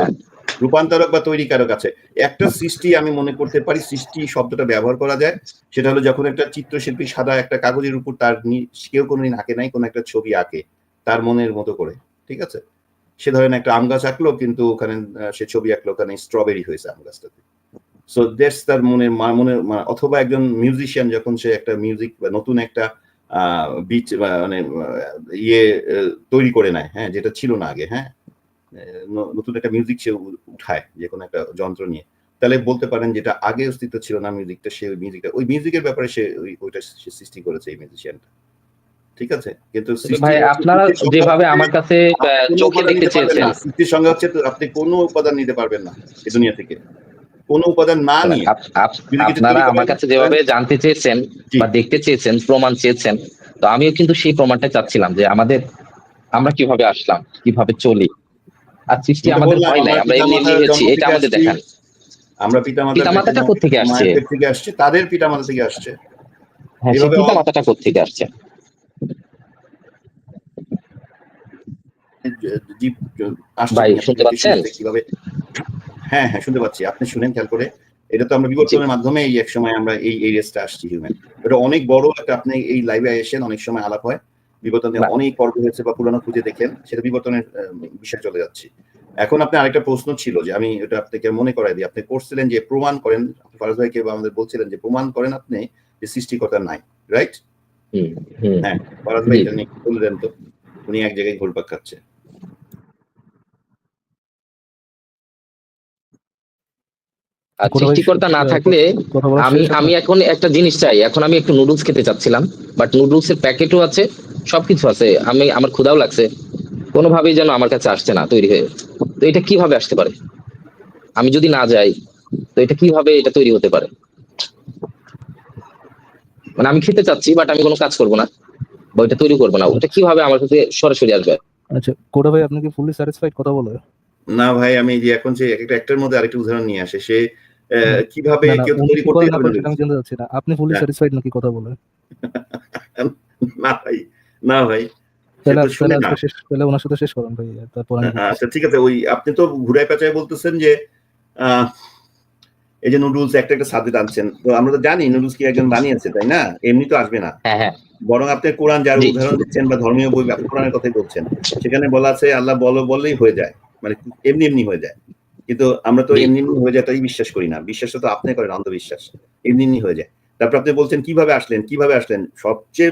Speaker 2: রূপান্তরক বা তৈরিকারক আছে। একটা সৃষ্টি আমি মনে করতে পারি সৃষ্টি শব্দটা ব্যবহার করা যায়, সেটা হলো যখন একটা চিত্রশিল্পী সাদা একটা কাগজের উপর তার কেউ কোনোদিন আঁকে নাই, কোনো একটা ছবি আঁকে তার মনের মতো করে, ঠিক আছে? সে ধরেন একটা আম গাছ আঁকলো, কিন্তু ওখানে সে ছবি আঁকলো, ওখানে স্ট্রবেরি হয়েছে আম গাছটাতে। সো দ্যাটস তার মনের অথবা একজন মিউজিশিয়ান যখন সে একটা মিউজিক বা নতুন একটা বিচ মানে তৈরি করে নেয়, হ্যাঁ, যেটা ছিল না আগে, হ্যাঁ, নতুন একটা মিউজিক সে উঠায় যে কোনো একটা যন্ত্র নিয়ে, তাহলে বলতে পারেন যেটা আগে অস্তিত্ব ছিল না মিউজিকটা, সে ওই মিউজিকের ব্যাপারে সে ওইটা সে সৃষ্টি করেছে এই মিউজিশিয়ানটা, ঠিক আছে? কিন্তু
Speaker 4: ভাই আপনারা যেভাবে আমার কাছে চোখে দেখতে চেয়েছেন,
Speaker 2: সৃষ্টির সঙ্গে হচ্ছে আপনি কোনো উপাদান নিতে পারবেন না এই দুনিয়া থেকে, কোনো উপাদান না নিয়ে।
Speaker 4: আপনারা আমার কাছে যেভাবে জানতে চেয়েছেন বা দেখতে চেয়েছেন, প্রমাণ চেয়েছেন, তো আমিও কিন্তু সেই প্রমাণটা চাচ্ছিলাম যে আমরা কিভাবে আসলাম, কিভাবে চলি, আর সৃষ্টি আমাদের ভয় নাই, আমরা এমনি এমনি হয়েছি, এটা আমাদের দেখান।
Speaker 2: আমরা
Speaker 4: পিতামাতাটা কোত্থেকে আসছে?
Speaker 2: তাদের পিতামাতা থেকে আসছে।
Speaker 4: হ্যাঁ, সেই পিতামাতাটা কোত্থেকে আসছে? ভাই শুনতে পাচ্ছেন?
Speaker 2: হ্যাঁ হ্যাঁ শুনতে পাচ্ছি, আপনি শুনেন খেয়াল করে। এটা তো আমরা বিবর্তনের মাধ্যমে এই এক সময় আমরা এই রেসটা আসছি হিউম্যান। এটা অনেক বড় একটা, আপনি এই লাইভে এসেছেন, অনেক সময় আলাপ হয়, বিবর্তনের অনেক পর্ব হয়েছে বা পুরানো খুঁজে দেখেন, সেটা বিবর্তনের বিষয়ে চলে যাচ্ছি। এখন আপনি আরেকটা প্রশ্ন ছিল যে আমি এটা আপনাকে মনে করাই দিই, আপনি করছিলেন যে প্রমাণ করেন, ফারাজ ভাইকে বা আমাদের বলছিলেন যে প্রমাণ করেন আপনি যে সৃষ্টিকর্তা নাই, রাইট? হ্যাঁ, ফারাজ ভাই এটা নিয়ে বললেন তো, উনি এক জায়গায় ঘুরপাক খাচ্ছে।
Speaker 4: সৃষ্টিকর্তা না থাকলে আমি এখন একটা জিনিস চাই, এখন আমি একটু নুডলস খেতে চাচ্ছিলাম, বাট নুডলস এর প্যাকেটও আছে, সবকিছু আছে, আমার ক্ষুধাও লাগছে, কোনোভাবেই যেন আমার কাছে আসছে না তৈরি হয়ে। তো এটা কিভাবে আসতে পারে? আমি যদি না যাই তো এটা কিভাবে এটা তৈরি হতে পারে? মানে আমি খেতে চাচ্ছি, বাট আমি কোনো কাজ করবো না বা ওইটা তৈরি করবো না, ওটা কিভাবে আমার কাছে সরাসরি আসবে?
Speaker 3: আচ্ছা কোডা ভাই, আপনি কি ফুললি স্যাটিসফাইড কথা বলে?
Speaker 2: না ভাই, আমি যে এখন যে একটা একটার মধ্যে আরেকটা উদাহরণ নিয়ে আসে, সে কিভাবে কেউ তৈরি করতে পারে
Speaker 3: আমি জানতে চাচ্ছি না আপনি ফুললি স্যাটিসফাইড নাকি কথা বলে।
Speaker 2: না ভাই, না ভাই,
Speaker 3: তাহলে ওনার সাথে শেষ করুন ভাই, তারপর
Speaker 2: আচ্ছা ঠিক আছে। ওই আপনি তো ঘুরাই পেঁচায় বলতেছেন যে এই যে নুডলস একটা একটা সাবজেক্ট আনছেন, তো আমরা তো জানি নুডলস কি একজন বানিয়েছে, তাই না? এমনি তো আসবে না। বরং আপনি কোরআন যার উদাহরণ দিচ্ছেন বা ধর্মীয় বই, আপনি কোরআনের কথাই বলছেন, সেখানে বলা আছে আল্লাহ বললেই হয়ে যায়, মানে এমনি এমনি হয়ে যায়। কিন্তু আমরা তো এমনি এমনি হয়ে যায়টাই বিশ্বাস করি না, বিশ্বাসটা তো আপনি করেন অন্ধবিশ্বাস, এমনি এমনি হয়ে যায়। তারপর আপনি বলছেন কিভাবে আসলেন সবচেয়ে,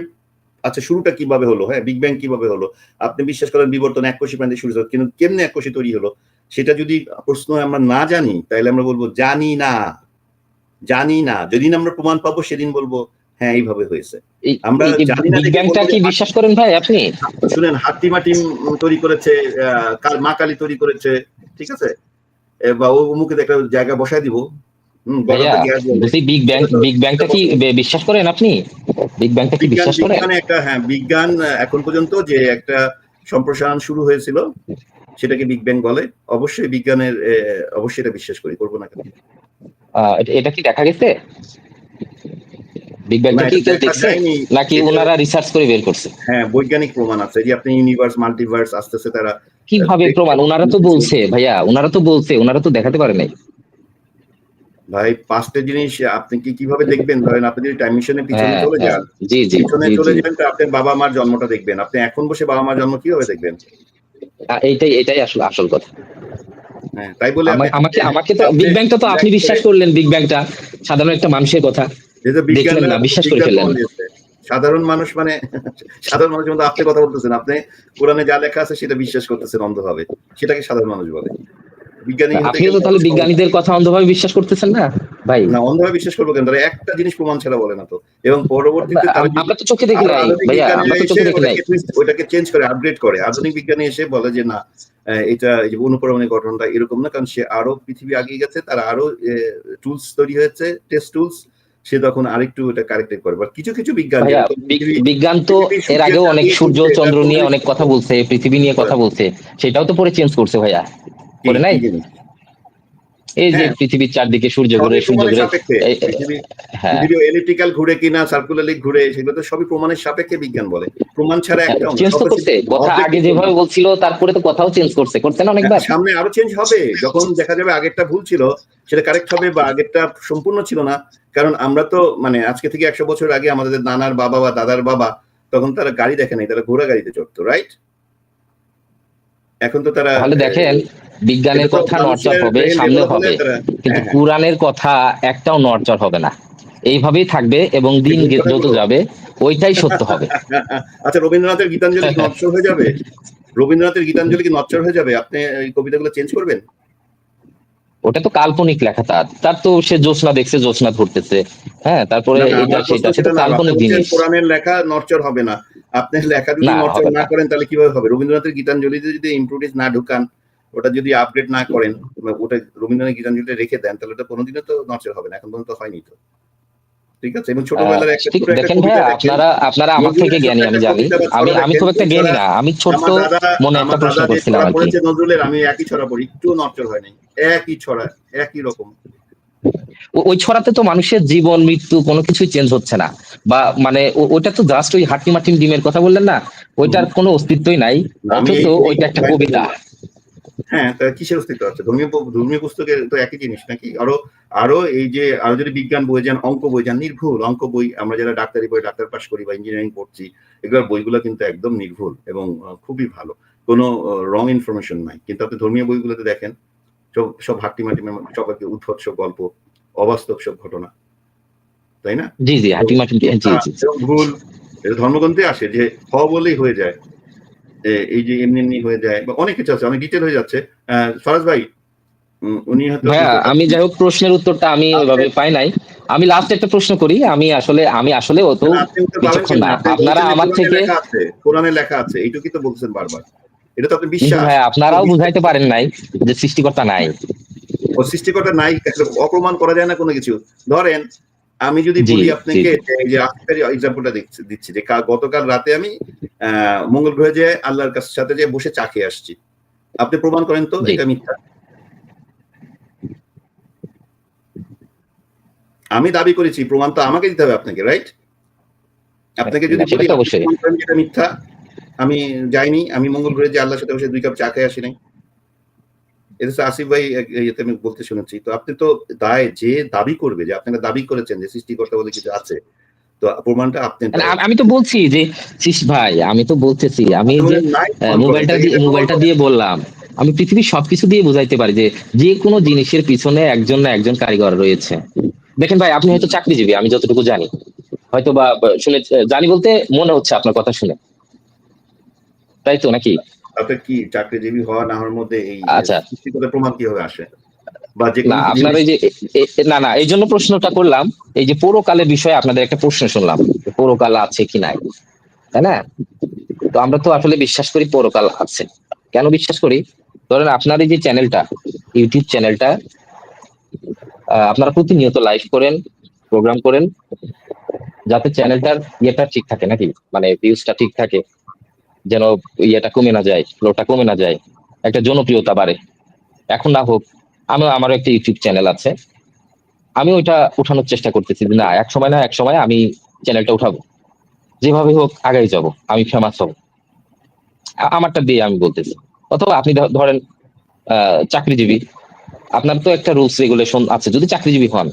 Speaker 2: আচ্ছা শুরুটা কিভাবে হলো, হ্যাঁ বিগ ব্যাং কিভাবে হলো, আপনি বিশ্বাস করেন বিবর্তন এককোষী প্রাণ দিয়ে শুরু হলো, কিন্তু কেমনে এককোষী তৈরি হলো সেটা যদি প্রশ্ন আমরা না জানি, তাহলে আমরা বলবো জানি না। যেদিন আমরা প্রমাণ পাবো সেদিন বলবো হ্যাঁ এইভাবে হয়েছে। আমরা জানি না
Speaker 4: কি বিশ্বাস করেন ভাই আপনি?
Speaker 2: শুনেন, হাট্টিমাটি তৈরি করেছে, মা কালী তৈরি করেছে, ঠিক আছে, বা ও মুখে একটা জায়গা বসায় দিব।
Speaker 4: বিগ ব্যাংটা কি বিশ্বাস করেন আপনি? বিগ ব্যাংটা কি বিশ্বাস করেন?
Speaker 2: একটা, হ্যাঁ বিজ্ঞান এখন পর্যন্ত যে একটা সম্প্রসারণ শুরু হয়েছিল, সেটাকে বিগ ব্যাং বলে। অবশ্যই বিজ্ঞানের অবশ্যই এটা বিশ্বাস করি, করবো না কেন?
Speaker 4: এটা কি দেখা গেছে? বিগ ব্যাংটা
Speaker 2: না,
Speaker 4: কি
Speaker 2: এটা
Speaker 4: কেউ
Speaker 2: দেখা
Speaker 4: দেখছে
Speaker 2: যায়নি।
Speaker 4: নাকি
Speaker 2: এটা
Speaker 4: ওনারা রিসার্চ করে বের করছে?
Speaker 2: হ্যাঁ, বৈজ্ঞানিক প্রমাণ আছে যে আপনি ইউনিভার্স, মাল্টিভার্স আসতেছে তারা
Speaker 4: কিভাবে প্রমাণ? ওনারা তো বলছে ভাইয়া, ওনারা তো দেখাতে পারে নাই।
Speaker 2: ভাই 5টা জিনিস আপনি কিভাবে দেখবেন? ধরেন আপনি যদি টাইম মেশিনের পিছনে চলে
Speaker 4: হ্যাঁ,
Speaker 2: যান,
Speaker 4: জি জি
Speaker 2: পিছনে
Speaker 4: জি
Speaker 2: চলে
Speaker 4: জি।
Speaker 2: যান তো আপনার বাবা মার জন্মটা দেখবেন। আপনি এখন বসে বাবা মার জন্ম কিভাবে দেখবেন?
Speaker 4: এটাই আসলে আসল কথা।
Speaker 2: হ্যাঁ, তাই বলে
Speaker 4: আমাকে তো বিগ ব্যাংটা তো আপনি বিশ্বাস করলেন, বিগ ব্যাংটা সাধারণ একটা মানুষের কথা
Speaker 2: যেহেতু
Speaker 4: দেখলেন না, বিশ্বাস করে
Speaker 2: বিজ্ঞান
Speaker 4: ফেললেন।
Speaker 2: প্রমাণ দিয়েছে। সাধারণ মানুষ মানে সাধারণ মানুষের মধ্যে আপনি কথা বলতেছেন, আপনি কোরআনে যা লেখা আছে সেটা বিশ্বাস করতেছেন অন্ধভাবে, সেটাকে সাধারণ মানুষ বলে। বিজ্ঞানী হতে
Speaker 4: আপনিও তো
Speaker 2: গেলে
Speaker 4: তাহলে বিজ্ঞানীদের কথা অন্ধভাবে বিশ্বাস করতেছেন না ভাই?
Speaker 2: না, অন্ধভাবে বিশ্বাস করবো কেন? তারা একটা জিনিস প্রমাণ ছাড়া বলে না তো। এবং পরবর্তীতে তারা
Speaker 4: আমরা তো চোখে দেখি
Speaker 2: আরো
Speaker 4: নাই
Speaker 2: আধুনিক
Speaker 4: ভাইয়া, আমরা
Speaker 2: বিজ্ঞানীরা
Speaker 4: তো
Speaker 2: এসে
Speaker 4: চোখে দেখি নাই।
Speaker 2: ওটাকে চেঞ্জ করে, আপগ্রেড করে। আধুনিক বিজ্ঞানী এসে বলে যে না, এটা এই যে অনুপারমাণবিক গঠনটা এরকম না, কারণ সে আরো পৃথিবী আগিয়ে গেছে, তার আরো টুলস তৈরি হয়েছে, টেস্ট টুলস, সে তখন আরেকটু এটা কারেক্টেড করে। বাট কিছু কিছু বিজ্ঞান
Speaker 4: ভাইয়া
Speaker 2: যেরকম
Speaker 4: বিজ্ঞান তো এর আগেও অনেক সূর্য চন্দ্র নিয়ে অনেক কথা বলছে, পৃথিবী নিয়ে কথা বলছে, সেটাও তো পরে চেঞ্জ করছে ভাইয়া, করে নাই? এই যে
Speaker 2: হ্যাঁ,
Speaker 4: পৃথিবীর চারদিকে সূর্য ঘুরে,
Speaker 2: সবই
Speaker 4: সূর্য
Speaker 2: প্রমাণের
Speaker 4: ঘুরে।
Speaker 2: সাপেক্ষে।
Speaker 4: হ্যাঁ,
Speaker 2: পৃথিবী এলিপ্টিক্যাল ঘুরে কিনা, সার্কুলারলি ঘুরে, সেগুলো তো সবই প্রমাণের সাপেক্ষে বিজ্ঞান বলে। প্রমাণ ছাড়া একটাও না।
Speaker 4: চেঞ্জ তো করছে কথা, আগে যেভাবে বলছিল তারপরে তো কথাও চেঞ্জ করছে না অনেকবার।
Speaker 2: সামনে আরো চেঞ্জ হবে, যখন দেখা যাবে আগেরটা ভুল ছিল সেটা কারেক্ট হবে, বা আগেরটা সম্পূর্ণ ছিল না। কারণ আমরা তো মানে আজকে থেকে 100 বছর আগে আমাদের নানার বাবা বা দাদার বাবা, তখন তারা গাড়ি দেখে নাই, তারা ঘোড়া গাড়িতে চড়তো, রাইট? এখন তো তারা
Speaker 4: তাহলে দেখেন, বিজ্ঞানের কথা নড়চড় হবে, সামনে হবে, কিন্তু কোরআনের কথা একটাও নড়চড় হবে না, এইভাবেই থাকবে এবং দিন যত যাবে ওইটাই সত্য হবে।
Speaker 2: আচ্ছা, রবীন্দ্রনাথের গীতাঞ্জলি কি নড়চড় হয়ে যাবে? রবীন্দ্রনাথের গীতাঞ্জলি কি নড়চড় হয়ে যাবে? আপনি এই কবিতাগুলো চেঞ্জ করবেন?
Speaker 4: ওটা তো কাল্পনিক লেখা, তার তো সে জ্যোৎস্না দেখছে, জ্যোৎস্না ধরতেছে, হ্যাঁ, তারপরে এটা সেটা সে তো কাল্পনিক জিনিস।
Speaker 2: কোরআনের লেখা নড়চড় হবে না, আপনার লেখা যদি নড়চড় না করেন তাহলে কিভাবে হবে? রবীন্দ্রনাথের গীতাঞ্জলিতে যদি ইমপ্রুভিস না ঢুকান, ওটা যদি আপডেট না করেন, ওটা রবীন্দ্রনাথের গীতাঞ্জলিতে রেখে দেন, তাহলে ওটা কোনোদিনও তো নড়চড় হবে না, এখন পর্যন্ত হয়নি তো। ঠিক আছে? এবং ছোটবেলার
Speaker 4: দেখেন ভাইয়া, আপনারা আমার থেকে জ্ঞানী, আমি জানি। আমি খুব একটা জ্ঞানী না, আমি ছোট্ট মনে একটা প্রশ্ন করছিলাম আর কি।
Speaker 2: নজরুলের আমি একই ছড়া পড়ি, একটু নড়চড় হয় নাই, একই ছড়া, একই রকম।
Speaker 4: ওই ছড়াতে তো মানুষের জীবন মৃত্যু কোনো কিছুই চেঞ্জ হচ্ছে না, বা মানে ওইটা তো জাস্ট ওই হাট্টি মাটিম ডিমের কথা বললেন না, ওইটার কোনো অস্তিত্বই নাই, অথচ ওইটা একটা কবিতা।
Speaker 2: হ্যাঁ, তা কিসের অস্তিত্ব আছে? ধর্মীয় পুস্তকের তো একই জিনিস নাকি? আরো এই যে আরো যদি বিজ্ঞান বই যান, অঙ্ক বই যান, নির্ভুল অঙ্ক বই, আমরা যারা ডাক্তারি বই, ডাক্তার পাস করি বা ইঞ্জিনিয়ারিং পড়ছি, এগুলোর বইগুলো কিন্তু একদম নির্ভুল এবং খুবই ভালো, কোনো রং ইনফরমেশন নাই। কিন্তু আপনি ধর্মীয় বইগুলোতে দেখেন সব হাট্টি মাটি, সব উদ্ভট সব গল্প, অবাস্তব সব ঘটনা, তাই না?
Speaker 4: জি জি, হাট্টি মাটি, জি জি।
Speaker 2: ভুল ধর্মগ্রন্থে আসে যে হ বলেই হয়ে যায়, এই যে এমনি হয়ে যায়, বা অনেক কিছু আছে, অনেক ডিটেল হয়ে যাচ্ছে। ফরাজ ভাই, উনি হয়তো
Speaker 4: আমি যাই হোক, প্রশ্নের উত্তরটা আমি এভাবে পাই নাই। আমি লাস্ট একটা প্রশ্ন করি, আমি আসলে অত বিচক্ষণ না, আপনারা আমার থেকে।
Speaker 2: কোরআনে লেখা আছে, এইটুকুই তো বলছেন বারবার, এটা তো আপনি বিশ্বাস।
Speaker 4: ভাই আপনারাও বুঝাইতে পারেন নাই যে সৃষ্টিকর্তা নাই।
Speaker 2: ও সৃষ্টিকর্তা নাই, অপ্রমাণ করা যায় না কোনো কিছু। ধরেন আমি যদি বলি আপনাকে, এই যে আজকের এক্সাম্পলটা দিচ্ছি যে গতকাল রাতে আমি মঙ্গল গ্রহে যে আল্লাহর সাথে যে বসে চা খেয়ে আসছি, আপনি প্রমাণ করেন তো এটা মিথ্যা। আমি দাবি করেছি, প্রমাণ তো আমাকে দিতে হবে আপনাকে, রাইট? আপনাকে যদি বলি এটা মিথ্যা, আমি যাইনি, আমি মঙ্গল গ্রহে যে আল্লাহর সাথে বসে 2 কাপ চা খেয়ে আসি নাই, এটা তো আসিফ ভাই ইয়েতে আমি বলতে শুনেছি। তো আপনি তো যে দাবি করবে, যে আপনারা দাবি করেছেন যে সৃষ্টিকর্তা বলে কিছু আছে, তো প্রমাণটা আপনি।
Speaker 4: আমি তো বলছি যে ভাই, আমি তো বলতেছি, আমি যে মোবাইলটা দিয়ে বললাম, আমি পৃথিবীর সবকিছু দিয়ে বুঝাইতে পারি যে কোনো জিনিসের পিছনে একজন না একজন কারিগর রয়েছে। দেখেন ভাই, আপনি হয়তো চাকরিজীবী, আমি যতটুকু জানি, হয়তো বা শুনে জানি বলতে মনে হচ্ছে আপনার কথা শুনে, তাই তো নাকি?
Speaker 2: আপনার কি চাকরিজীবী হওয়া না হওয়ার মধ্যে এই সৃষ্টিকর্তার প্রমাণ কিভাবে আসে?
Speaker 4: না আপনার এই যে না এই জন্য প্রশ্নটা করলাম, এই যে পরকালের বিষয়ে আপনাদের একটা প্রশ্ন শুনলাম, পরকাল আছে কি নাই, তাই না? তো আমরা তো আসলে বিশ্বাস করি পরকাল আছে। কেন বিশ্বাস করি? ধরেন আপনার এই যে চ্যানেলটা, ইউটিউব চ্যানেলটা, আপনারা প্রতিনিয়ত লাইভ করেন, প্রোগ্রাম করেন, যাতে চ্যানেলটার ইয়েটা ঠিক থাকে নাকি, মানে ভিউজটা ঠিক থাকে, যেন ইয়েটা কমে না যায়, ফ্লোটা কমে না যায়, একটা জনপ্রিয়তা বাড়ে। এখন না হোক, আমারও একটা ইউটিউব চ্যানেল আছে, আমি ওইটা উঠানোর চেষ্টা করতেছি যে না, এক সময় না এক সময় আমি চ্যানেলটা উঠাবো, যেভাবে হোক আগাই যাব, আমি ফেমাস হব, আমারটা দিয়ে আমি বলতেছি। অথবা আপনি ধরেন চাকরিজীবী, আপনার তো একটা রুলস রেগুলেশন আছে, যদি চাকরিজীবী হন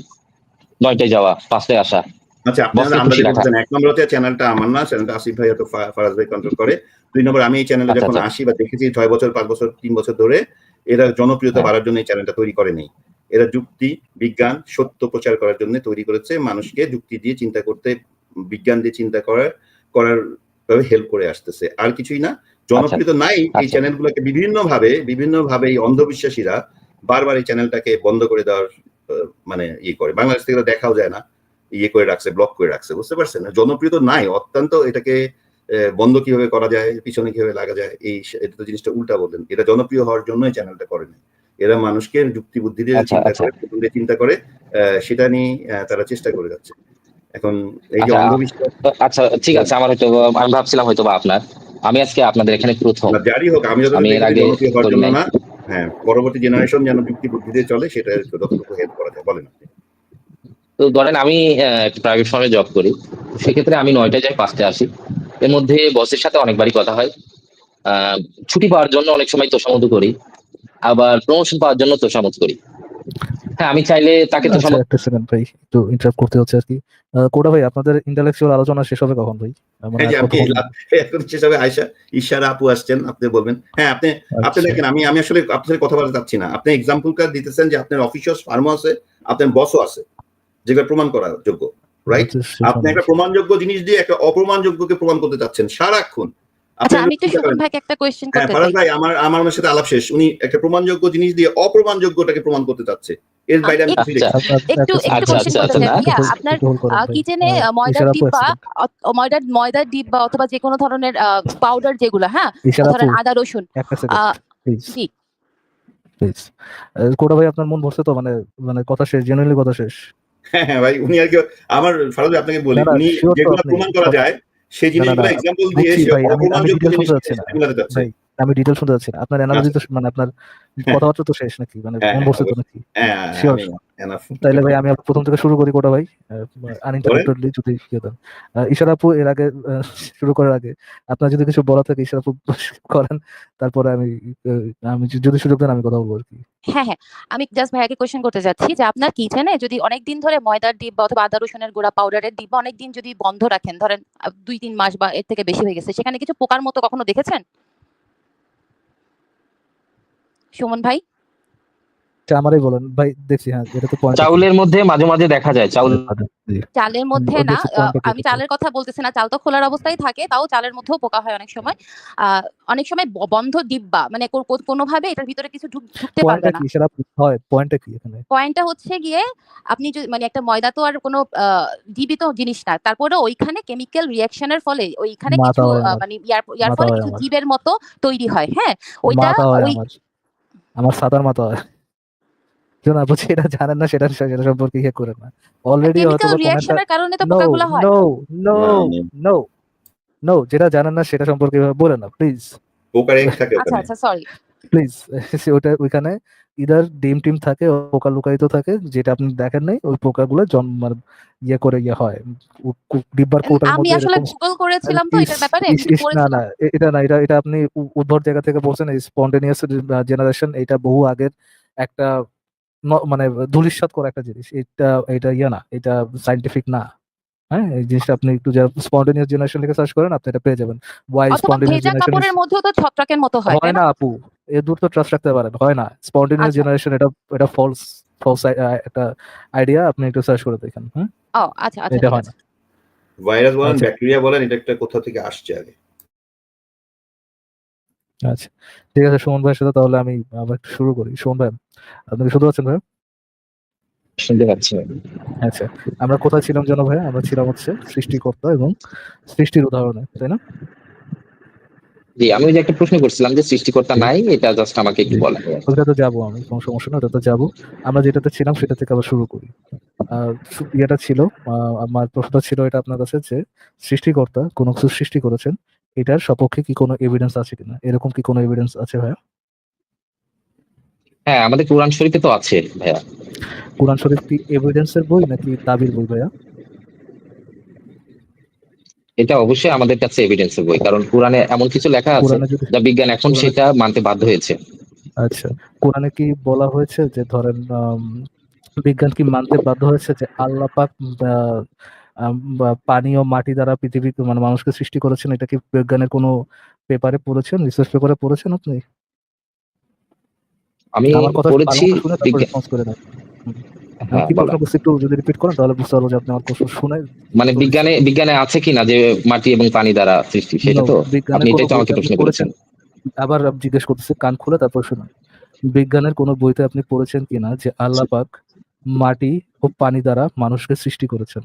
Speaker 4: 9টায় যাওয়া 5টায় আসা,
Speaker 2: আচ্ছা, আপনি
Speaker 4: বসকে খুশি
Speaker 2: আন্দাজে
Speaker 4: রাখা।
Speaker 2: বলতেছেন 1 নম্বর হচ্ছে চ্যানেলটা আমার না, চ্যানেলটা আসিফ ভাই অথবা ফারাজ ভাই কন্ট্রোল করে। 2 নম্বর আমি এই চ্যানেলে
Speaker 4: আচ্ছা
Speaker 2: যখন
Speaker 4: আচ্ছা,
Speaker 2: আসি বা দেখেছি 6 বছর 5 বছর 3 বছর ধরে এরা জনপ্রিয়তা
Speaker 4: হ্যাঁ
Speaker 2: বাড়ার জন্য এই চ্যানেলটা তৈরি করে নেই। এরা যুক্তি, বিজ্ঞান, সত্য প্রচার করার জন্য তৈরি করেছে, মানুষকে যুক্তি দিয়ে চিন্তা করতে, বিজ্ঞান দিয়ে চিন্তা করার ভাবে হেল্প করে আসতেছে, আর কিছুই না।
Speaker 4: আচ্ছা
Speaker 2: জনপ্রিয়তা নাই এই
Speaker 4: আচ্ছা
Speaker 2: চ্যানেলগুলোকে বিভিন্নভাবে এই অন্ধবিশ্বাসীরা বারবার এই চ্যানেলটাকে বন্ধ করে দেওয়ার মানে করে, বাংলাদেশ থেকে দেখাও যায় না, করে রাখছে, ব্লক করে রাখছে, বুঝতে পারছেন? জনপ্রিয়তা নাই, অত্যন্ত এটাকে বন্ধ কিভাবে করা যায়, পিছনে কিভাবে লাগা যায়, এটা তো জিনিসটা উল্টা বললেন। এটা জনপ্রিয় হওয়ার জন্য এই চ্যানেলটা করে নাই। এরা মানুষকে যুক্তি বুদ্ধি দিয়ে
Speaker 4: আচ্ছা আচ্ছা
Speaker 2: চিন্তা করে সেটা নিয়ে তারা চেষ্টা করে যাচ্ছে। এখন এই যে
Speaker 4: আচ্ছা
Speaker 2: অন্ধবিশ্বাস,
Speaker 4: আচ্ছা, ঠিক আছে। আমার হয়তো, আমি ভাবছিলাম হয়তো বা আমি আজকে আপনাদের এখানে প্রথম,
Speaker 2: জারি হোক, আমি যতটুকু
Speaker 4: আমি এর
Speaker 2: দেখেছি
Speaker 4: আগে
Speaker 2: জনপ্রিয় হওয়ার
Speaker 4: করি
Speaker 2: জন্য
Speaker 4: নাই।
Speaker 2: না, হ্যাঁ, পরবর্তী জেনারেশন যেন যুক্তি বুদ্ধি দিয়ে চলে, সেটা যতটুকু হেল্প করা যায়, বলেন আপনি।
Speaker 4: তো ধরেন আমি প্রাইভেট ফার্মে জব করি, সেক্ষেত্রে আমি 9টায় যাই 5টায় আসি, এর মধ্যে বসের সাথে অনেকবারই কথা হয়। ছুটি পাওয়ার জন্য অনেক সময় তোষামোদ করি, আবার প্রমোশন পাওয়ার জন্য তোষামোদ করি। হ্যাঁ, আমি চাইলে তাকে
Speaker 3: আচ্ছা,
Speaker 4: তোষামোদ।
Speaker 3: একটা সেকেন্ড ভাই, একটু ইন্টারাপ্ট করতে হচ্ছে আর কি। কোডা ভাই, আপনাদের ইন্টেলেকচুয়াল আলোচনা শেষ হবে কখন ভাই? মানে
Speaker 2: হ্যাঁ,
Speaker 3: আর
Speaker 2: যে আপনি
Speaker 3: কতক্ষণ?
Speaker 2: এখন হিসাবে ইশারা আপু আসছেন, আপনি বলবেন। হ্যাঁ, আপনি
Speaker 3: আচ্ছা
Speaker 2: দেখেন, আমি আসলে আপনার সাথে কথা বলতে চাচ্ছি না। আপনি এক্সাম্পল কার দিতেছেন যে আপনার অফিসিয়াল ফার্মও আছে, আপনার বসও আছে, যেগুলো প্রমাণ করা যোগ্য, রাইট?
Speaker 3: আচ্ছা, শেষ
Speaker 2: আপনি
Speaker 3: হবে।
Speaker 2: একটা প্রমাণযোগ্য জিনিস দিয়ে একটা অপ্রমাণযোগ্যকে প্রমাণ করতে চাচ্ছেন সারাক্ষণ। আপনি
Speaker 1: আচ্ছা, আমি একটু
Speaker 2: চিন্তা
Speaker 1: সুমন
Speaker 2: করেন।
Speaker 1: ভাইকে একটা কোয়েশ্চেন
Speaker 2: হ্যাঁ,
Speaker 1: করতে
Speaker 2: ফারাজ
Speaker 1: চাই।
Speaker 2: ভাই, আমার সাথে আলাপ শেষ। উনি একটা প্রমাণযোগ্য জিনিস দিয়ে অপ্রমাণযোগ্যটাকে প্রমাণ করতে চাচ্ছে, এর বাইরে আমি কিছুই
Speaker 4: আচ্ছা
Speaker 2: দেখি না।
Speaker 1: একটু
Speaker 4: আচ্ছা
Speaker 1: কোয়েশ্চেন
Speaker 4: আচ্ছা
Speaker 1: করতে
Speaker 4: আচ্ছা,
Speaker 1: চাই
Speaker 4: না
Speaker 1: ভাইয়া, আপনার
Speaker 3: একটু হোল্ড করেন ভাই।
Speaker 1: কিচেনে ময়দার
Speaker 3: ইশারা আপু, এক
Speaker 1: ডিব্বা,
Speaker 3: সেকেন্ড।
Speaker 1: ময়দার ডিব্বা অথবা যে কোনো ধরনের পাউডার যেগুলো, হ্যাঁ,
Speaker 3: ইশারা আপু,
Speaker 1: ধরেন আদা রসুন,
Speaker 3: একটা সেকেন্ড
Speaker 1: আহ,
Speaker 3: প্লিজ,
Speaker 1: জি।
Speaker 3: প্লিজ। কোডা ভাই, আপনার মন ভরছে তো? মানে মানে কথা শেষ, জেনুইনলি কথা শেষ।
Speaker 2: হ্যাঁ, হ্যাঁ ভাই, উনি আর কি, আমার ফারাজ ভাই আপনাকে বলি,
Speaker 3: না না,
Speaker 2: উনি
Speaker 3: শিওর তো
Speaker 2: যেগুলো
Speaker 3: আপনি?
Speaker 2: প্রমাণ করা যায় সেই
Speaker 3: না না না,
Speaker 2: জিনিসগুলো এক্সাম্পল দিয়ে
Speaker 3: বুঝছি
Speaker 2: সে
Speaker 3: ভাই, আমি
Speaker 2: অপ্রমাণযোগ্য
Speaker 3: ডিটেল শুনতে
Speaker 2: জিনিসকে
Speaker 3: যাচ্ছি না
Speaker 2: মেলাতে চাচ্ছে।
Speaker 3: ভাই, আমি ডিটেল শুনতে যাচ্ছি না। আপনার অ্যানালজি
Speaker 2: আচ্ছা,
Speaker 3: তো মানে আপনার
Speaker 2: হ্যাঁ,
Speaker 3: কথাবার্তা তো শেষ নাকি? মানে
Speaker 2: হ্যাঁ,
Speaker 3: মন
Speaker 2: হ্যাঁ,
Speaker 3: ভরছে তো
Speaker 2: অবশ্যই।
Speaker 3: নাকি?
Speaker 2: হ্যাঁ,
Speaker 3: শিওর?
Speaker 2: আমি এনাফ
Speaker 3: তাইলে ভাই আমি আবার প্রথম থেকে শুরু করি কোটা ভাই,
Speaker 2: বলেন।
Speaker 3: আনইন্টারাপ্টেডলি যদি ইয়ে দেন। ইশারা আপু, এর আগে শুরু করার আগে আপনার যদি কিছু বলা থাকে ইশারা আপু করেন, তারপরে আমি যদি সুযোগ দেন আমি কথা বলবো আর কি।
Speaker 1: হ্যাঁ হ্যাঁ, আমি জাস্ট ভাইয়াকে কোয়েশ্চেন করতে যাচ্ছি যে আপনার কিচেনে যদি অনেকদিন ধরে ময়দার ডিব্বা অথবা আদা রসুনের গুঁড়া পাউডারের ডিব্বা অনেকদিন যদি বন্ধ রাখেন, ধরেন 2-3 মাস বা এর থেকে বেশি হয়ে গেছে, সেখানে কিছু পোকার মতো কখনো দেখেছেন সুমন ভাই?
Speaker 3: আচ্ছা, আমারই বলেন ভাই, দেখছি। হ্যাঁ, এটা তো পয়েন্ট কি?
Speaker 4: চাউলের মধ্যে মাঝে মাঝে দেখা যায়, চাউল।
Speaker 3: জি,
Speaker 1: চালের মধ্যে না,
Speaker 3: দেখছি পয়েন্টটা কি
Speaker 1: আমি
Speaker 3: হচ্ছে।
Speaker 1: চালের কথা বলতেছি না, চাল তো খোলার অবস্থায় থাকে, তাও চালের মধ্যেও পোকা হয় অনেক সময়। অনেক সময় বন্ধ ডিব্বা, মানে কোনোভাবে এটার ভিতরে কিছু ঢুকতে পারবে
Speaker 3: পয়েন্টটা
Speaker 1: না।
Speaker 3: কি ইশারা আপু? হয়, পয়েন্টটা কি এখানে?
Speaker 1: পয়েন্টটা হচ্ছে গিয়ে, আপনি মানে একটা ময়দা তো আর কোনো জীবিত জিনিস না, তারপরে ওইখানে কেমিক্যাল রিঅ্যাকশনের ফলে ওইখানে
Speaker 3: মাথা
Speaker 1: কিছু
Speaker 3: হয় আমার,
Speaker 1: মানে ইয়ার
Speaker 3: মাথা
Speaker 1: ফলে
Speaker 3: হয়
Speaker 1: কিছু
Speaker 3: আমার,
Speaker 1: জীবের মতো তৈরি হয়, হ্যাঁ, ওইটা
Speaker 3: মাথা হয়
Speaker 1: ওই
Speaker 3: আমার সাদার মাথা হয়। কেউ না বুঝছি, এটা জানেন না, সেটা সম্পর্কে ইয়ে করেন না। অলরেডি হয়তো
Speaker 1: কেমিক্যাল
Speaker 3: বা কোনো একটা,
Speaker 1: রিঅ্যাকশনের কারণে তো
Speaker 3: নো
Speaker 1: পোকাগুলো হয়।
Speaker 3: নো নো
Speaker 2: না, না,
Speaker 3: নো নো, যেটা জানেন না সেটা সম্পর্কে এভাবে বলেন না প্লিজ,
Speaker 2: পোকার এগ থাকে
Speaker 1: আচ্ছা
Speaker 2: ওখানে।
Speaker 1: আচ্ছা, সরি।
Speaker 3: প্লিজ। ওটা ওইখানে ইদার ডিম টিম থাকে, পোকা লুকায়িত থাকে, যেটা আপনি দেখেন নাই, ওই পোকাগুলো মানে ইয়ে করে ইয়ে হয়, ডিব্বার কোটার
Speaker 1: আমি
Speaker 3: মধ্যে
Speaker 1: আসলে
Speaker 3: এরকম।
Speaker 1: গুগল করেছিলাম তো
Speaker 3: ইস
Speaker 1: এটার ব্যাপারে,
Speaker 3: ইস
Speaker 1: যদি
Speaker 3: ইস, না না,
Speaker 1: পড়েছিলাম।
Speaker 3: এটা না, এটা আপনি উদ্ভট জায়গা থেকে বলছেন। স্পন্টেনিয়াস জেনারেশন, এটা বহু আগের একটা মানে ধূলিসাৎ করা একটা জিনিস। এটা এটা ইয়ে না, এটা সাইন্টিফিক না। হ্যাঁ, এই জিনিসটা আপনি একটু স্পন্টেনিয়াস জেনারেশন লিখে সার্চ করেন, আপনি এটা পেয়ে যাবেন। ওয়াই
Speaker 1: অথবা
Speaker 3: স্পন্টেনিয়াস
Speaker 1: ভেজা
Speaker 3: জেনারেশন ইজ,
Speaker 1: কাপড়ের মধ্যেও তো ছত্রাকের মতো হয়, তাই
Speaker 3: হয়
Speaker 1: না?
Speaker 3: না আপু, এ দূর তো ট্রাস্ট রাখতে পারেন, হয় না। স্পন্টেনিয়াস
Speaker 1: আচ্ছা,
Speaker 3: জেনারেশন, এটা এটা ফলস ফলস একটা আইডিয়া, আপনি একটু সার্চ করে দেখেন। হ্যাঁ,
Speaker 1: ও আচ্ছা আচ্ছা,
Speaker 3: এটা
Speaker 1: ঠিক
Speaker 3: হয়
Speaker 1: আছে।
Speaker 3: না।
Speaker 2: ভাইরাস বলেন,
Speaker 3: আচ্ছা
Speaker 2: ব্যাকটেরিয়া বলেন, এটা একটা কোথা থেকে আসছে আগে।
Speaker 3: আচ্ছা, ঠিক আছে সুমন ভাইয়ের সাথে তাহলে আমি আবার একটু শুরু করি। সুমন ভাই, আপনি কি শুনতে পাচ্ছেন ভাই?
Speaker 4: শুনতে পাচ্ছি না।
Speaker 3: আচ্ছা, আমরা কোথায় ছিলাম জানো ভাই? আমরা ছিলাম হচ্ছে সৃষ্টিকর্তা এবং সৃষ্টির উদাহরণে, তাই না?
Speaker 4: জি, আমি ওই যে একটা প্রশ্ন করছিলাম যে সৃষ্টিকর্তা নাই, এটা জাস্ট আমাকে একটু বলা।
Speaker 3: ওইটা তো যাবো আমি, কোনো সমস্যা না, ওটা তো যাবো। আমরা যেটাতে ছিলাম সেটা থেকে আবার শুরু করি। ইয়েটা ছিল, আমার প্রশ্নটা ছিল এটা আপনার কাছে, যে সৃষ্টিকর্তা কোনো কিছু সৃষ্টি করেছেন, এটার সপক্ষে কি কোনো এভিডেন্স আছে কিনা? এরকম কি কোনো এভিডেন্স আছে ভাইয়া?
Speaker 4: হ্যাঁ, আমাদের কোরআন শরীফে তো আছে ভাইয়া।
Speaker 3: কোরআন শরীফ কি এভিডেন্সের বই নাকি দাবির বই ভাইয়া?
Speaker 4: এটা অবশ্যই আমাদের কাছে এভিডেন্সের বই, কারণ কোরআনে এমন কিছু লেখা আছে
Speaker 3: কোরআনে যদি
Speaker 4: যা বিজ্ঞান এখন
Speaker 3: কোরআনে
Speaker 4: সেটা মানতে বাধ্য হয়েছে।
Speaker 3: আচ্ছা, কোরআনে কি বলা হয়েছে যে ধরেন বিজ্ঞান কি মানতে বাধ্য হয়েছে যে আল্লাহ পাক বা পানি ও মাটি দ্বারা পৃথিবীকে মানে মানুষকে সৃষ্টি করেছেন? এটা কি বিজ্ঞানের কোনো পেপারে পড়েছেন, রিসার্চ পেপারে পড়েছেন আপনি?
Speaker 4: আমি
Speaker 3: আমার কথা ভালো
Speaker 4: পড়েছি
Speaker 3: মতো শুনে তারপর
Speaker 4: বিজ্ঞান।
Speaker 3: রেসপন্স করে নেন। আমি
Speaker 4: হ্যাঁ,
Speaker 3: কি প্রশ্ন
Speaker 4: বলেন।
Speaker 3: করছি একটু যদি রিপিট করেন তাহলে বুঝতে পারবো যে আপনি আমার প্রশ্ন শুনে
Speaker 4: মানে
Speaker 3: উত্তর দিচ্ছেন।
Speaker 4: বিজ্ঞানে আছে কিনা যে মাটি এবং পানি দ্বারা সৃষ্টি, সেটা
Speaker 3: No,
Speaker 4: তো আপনি
Speaker 3: বিজ্ঞানের কোনো
Speaker 4: এটাই তো
Speaker 3: বইতে
Speaker 4: আমাকে
Speaker 3: আপনি
Speaker 4: প্রশ্ন
Speaker 3: পড়েছেন?
Speaker 4: করেছেন।
Speaker 3: আবার জিজ্ঞেস করতেছি, কান খুলে তারপর শুনুন। বিজ্ঞানের কোনো বইতে আপনি পড়েছেন কিনা যে আল্লাহ পাক মাটি ও পানি দ্বারা মানুষকে সৃষ্টি করেছেন?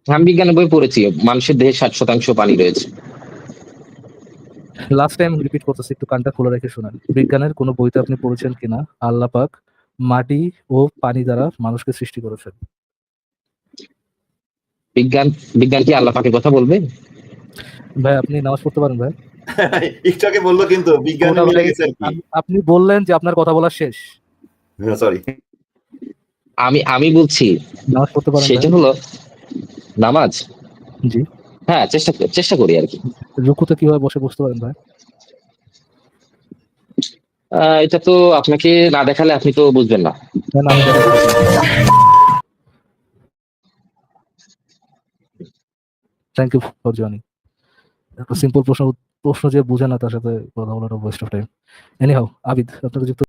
Speaker 4: আমি বিজ্ঞানের বই পড়েছি, মানুষের দেহে 60% পানি রয়েছে।
Speaker 3: লাস্ট টাইম রিপিট করতেছি, একটু কানটা খুলে রেখে শুনেন। বিজ্ঞানের কোনো বইতে আপনি পড়েছেন কিনা আল্লাহ পাক মাটি ও পানি দ্বারা মানুষকে সৃষ্টি করেছেন?
Speaker 4: বিজ্ঞান বিজ্ঞান কি আল্লাহ পাকের কথা বলবে?
Speaker 3: ভাই আপনি নামাজ পড়তে পারেন ভাই?
Speaker 2: একটু আগে বললো কিন্তু বিজ্ঞানে
Speaker 3: কোনটা
Speaker 2: মিলে
Speaker 3: ভাই?
Speaker 2: গেছে আর কি।
Speaker 3: আপনি বললেন যে আপনার কথা বলা শেষ।
Speaker 2: সরি।
Speaker 4: আমি বলছি
Speaker 3: নামাজ পড়তে পারেন ভাই?
Speaker 4: সেটা হলো নামাজ।
Speaker 3: জি।
Speaker 4: হ্যাঁ, চেষ্টা করি আর কি।
Speaker 3: রুকুতে কিভাবে বসে বুঝতে পারেন ভাই?
Speaker 4: এটা তো আপনাকে না দেখালে আপনি তো বুঝবেন না।
Speaker 3: দেন আমি দেখাচ্ছি। Thank you for joining. একটা সিম্পল প্রশ্ন যে বুঝে না তার সাথে কথা বলাটা waste of time. Anyhow Abid, আপনাকে যুক্ত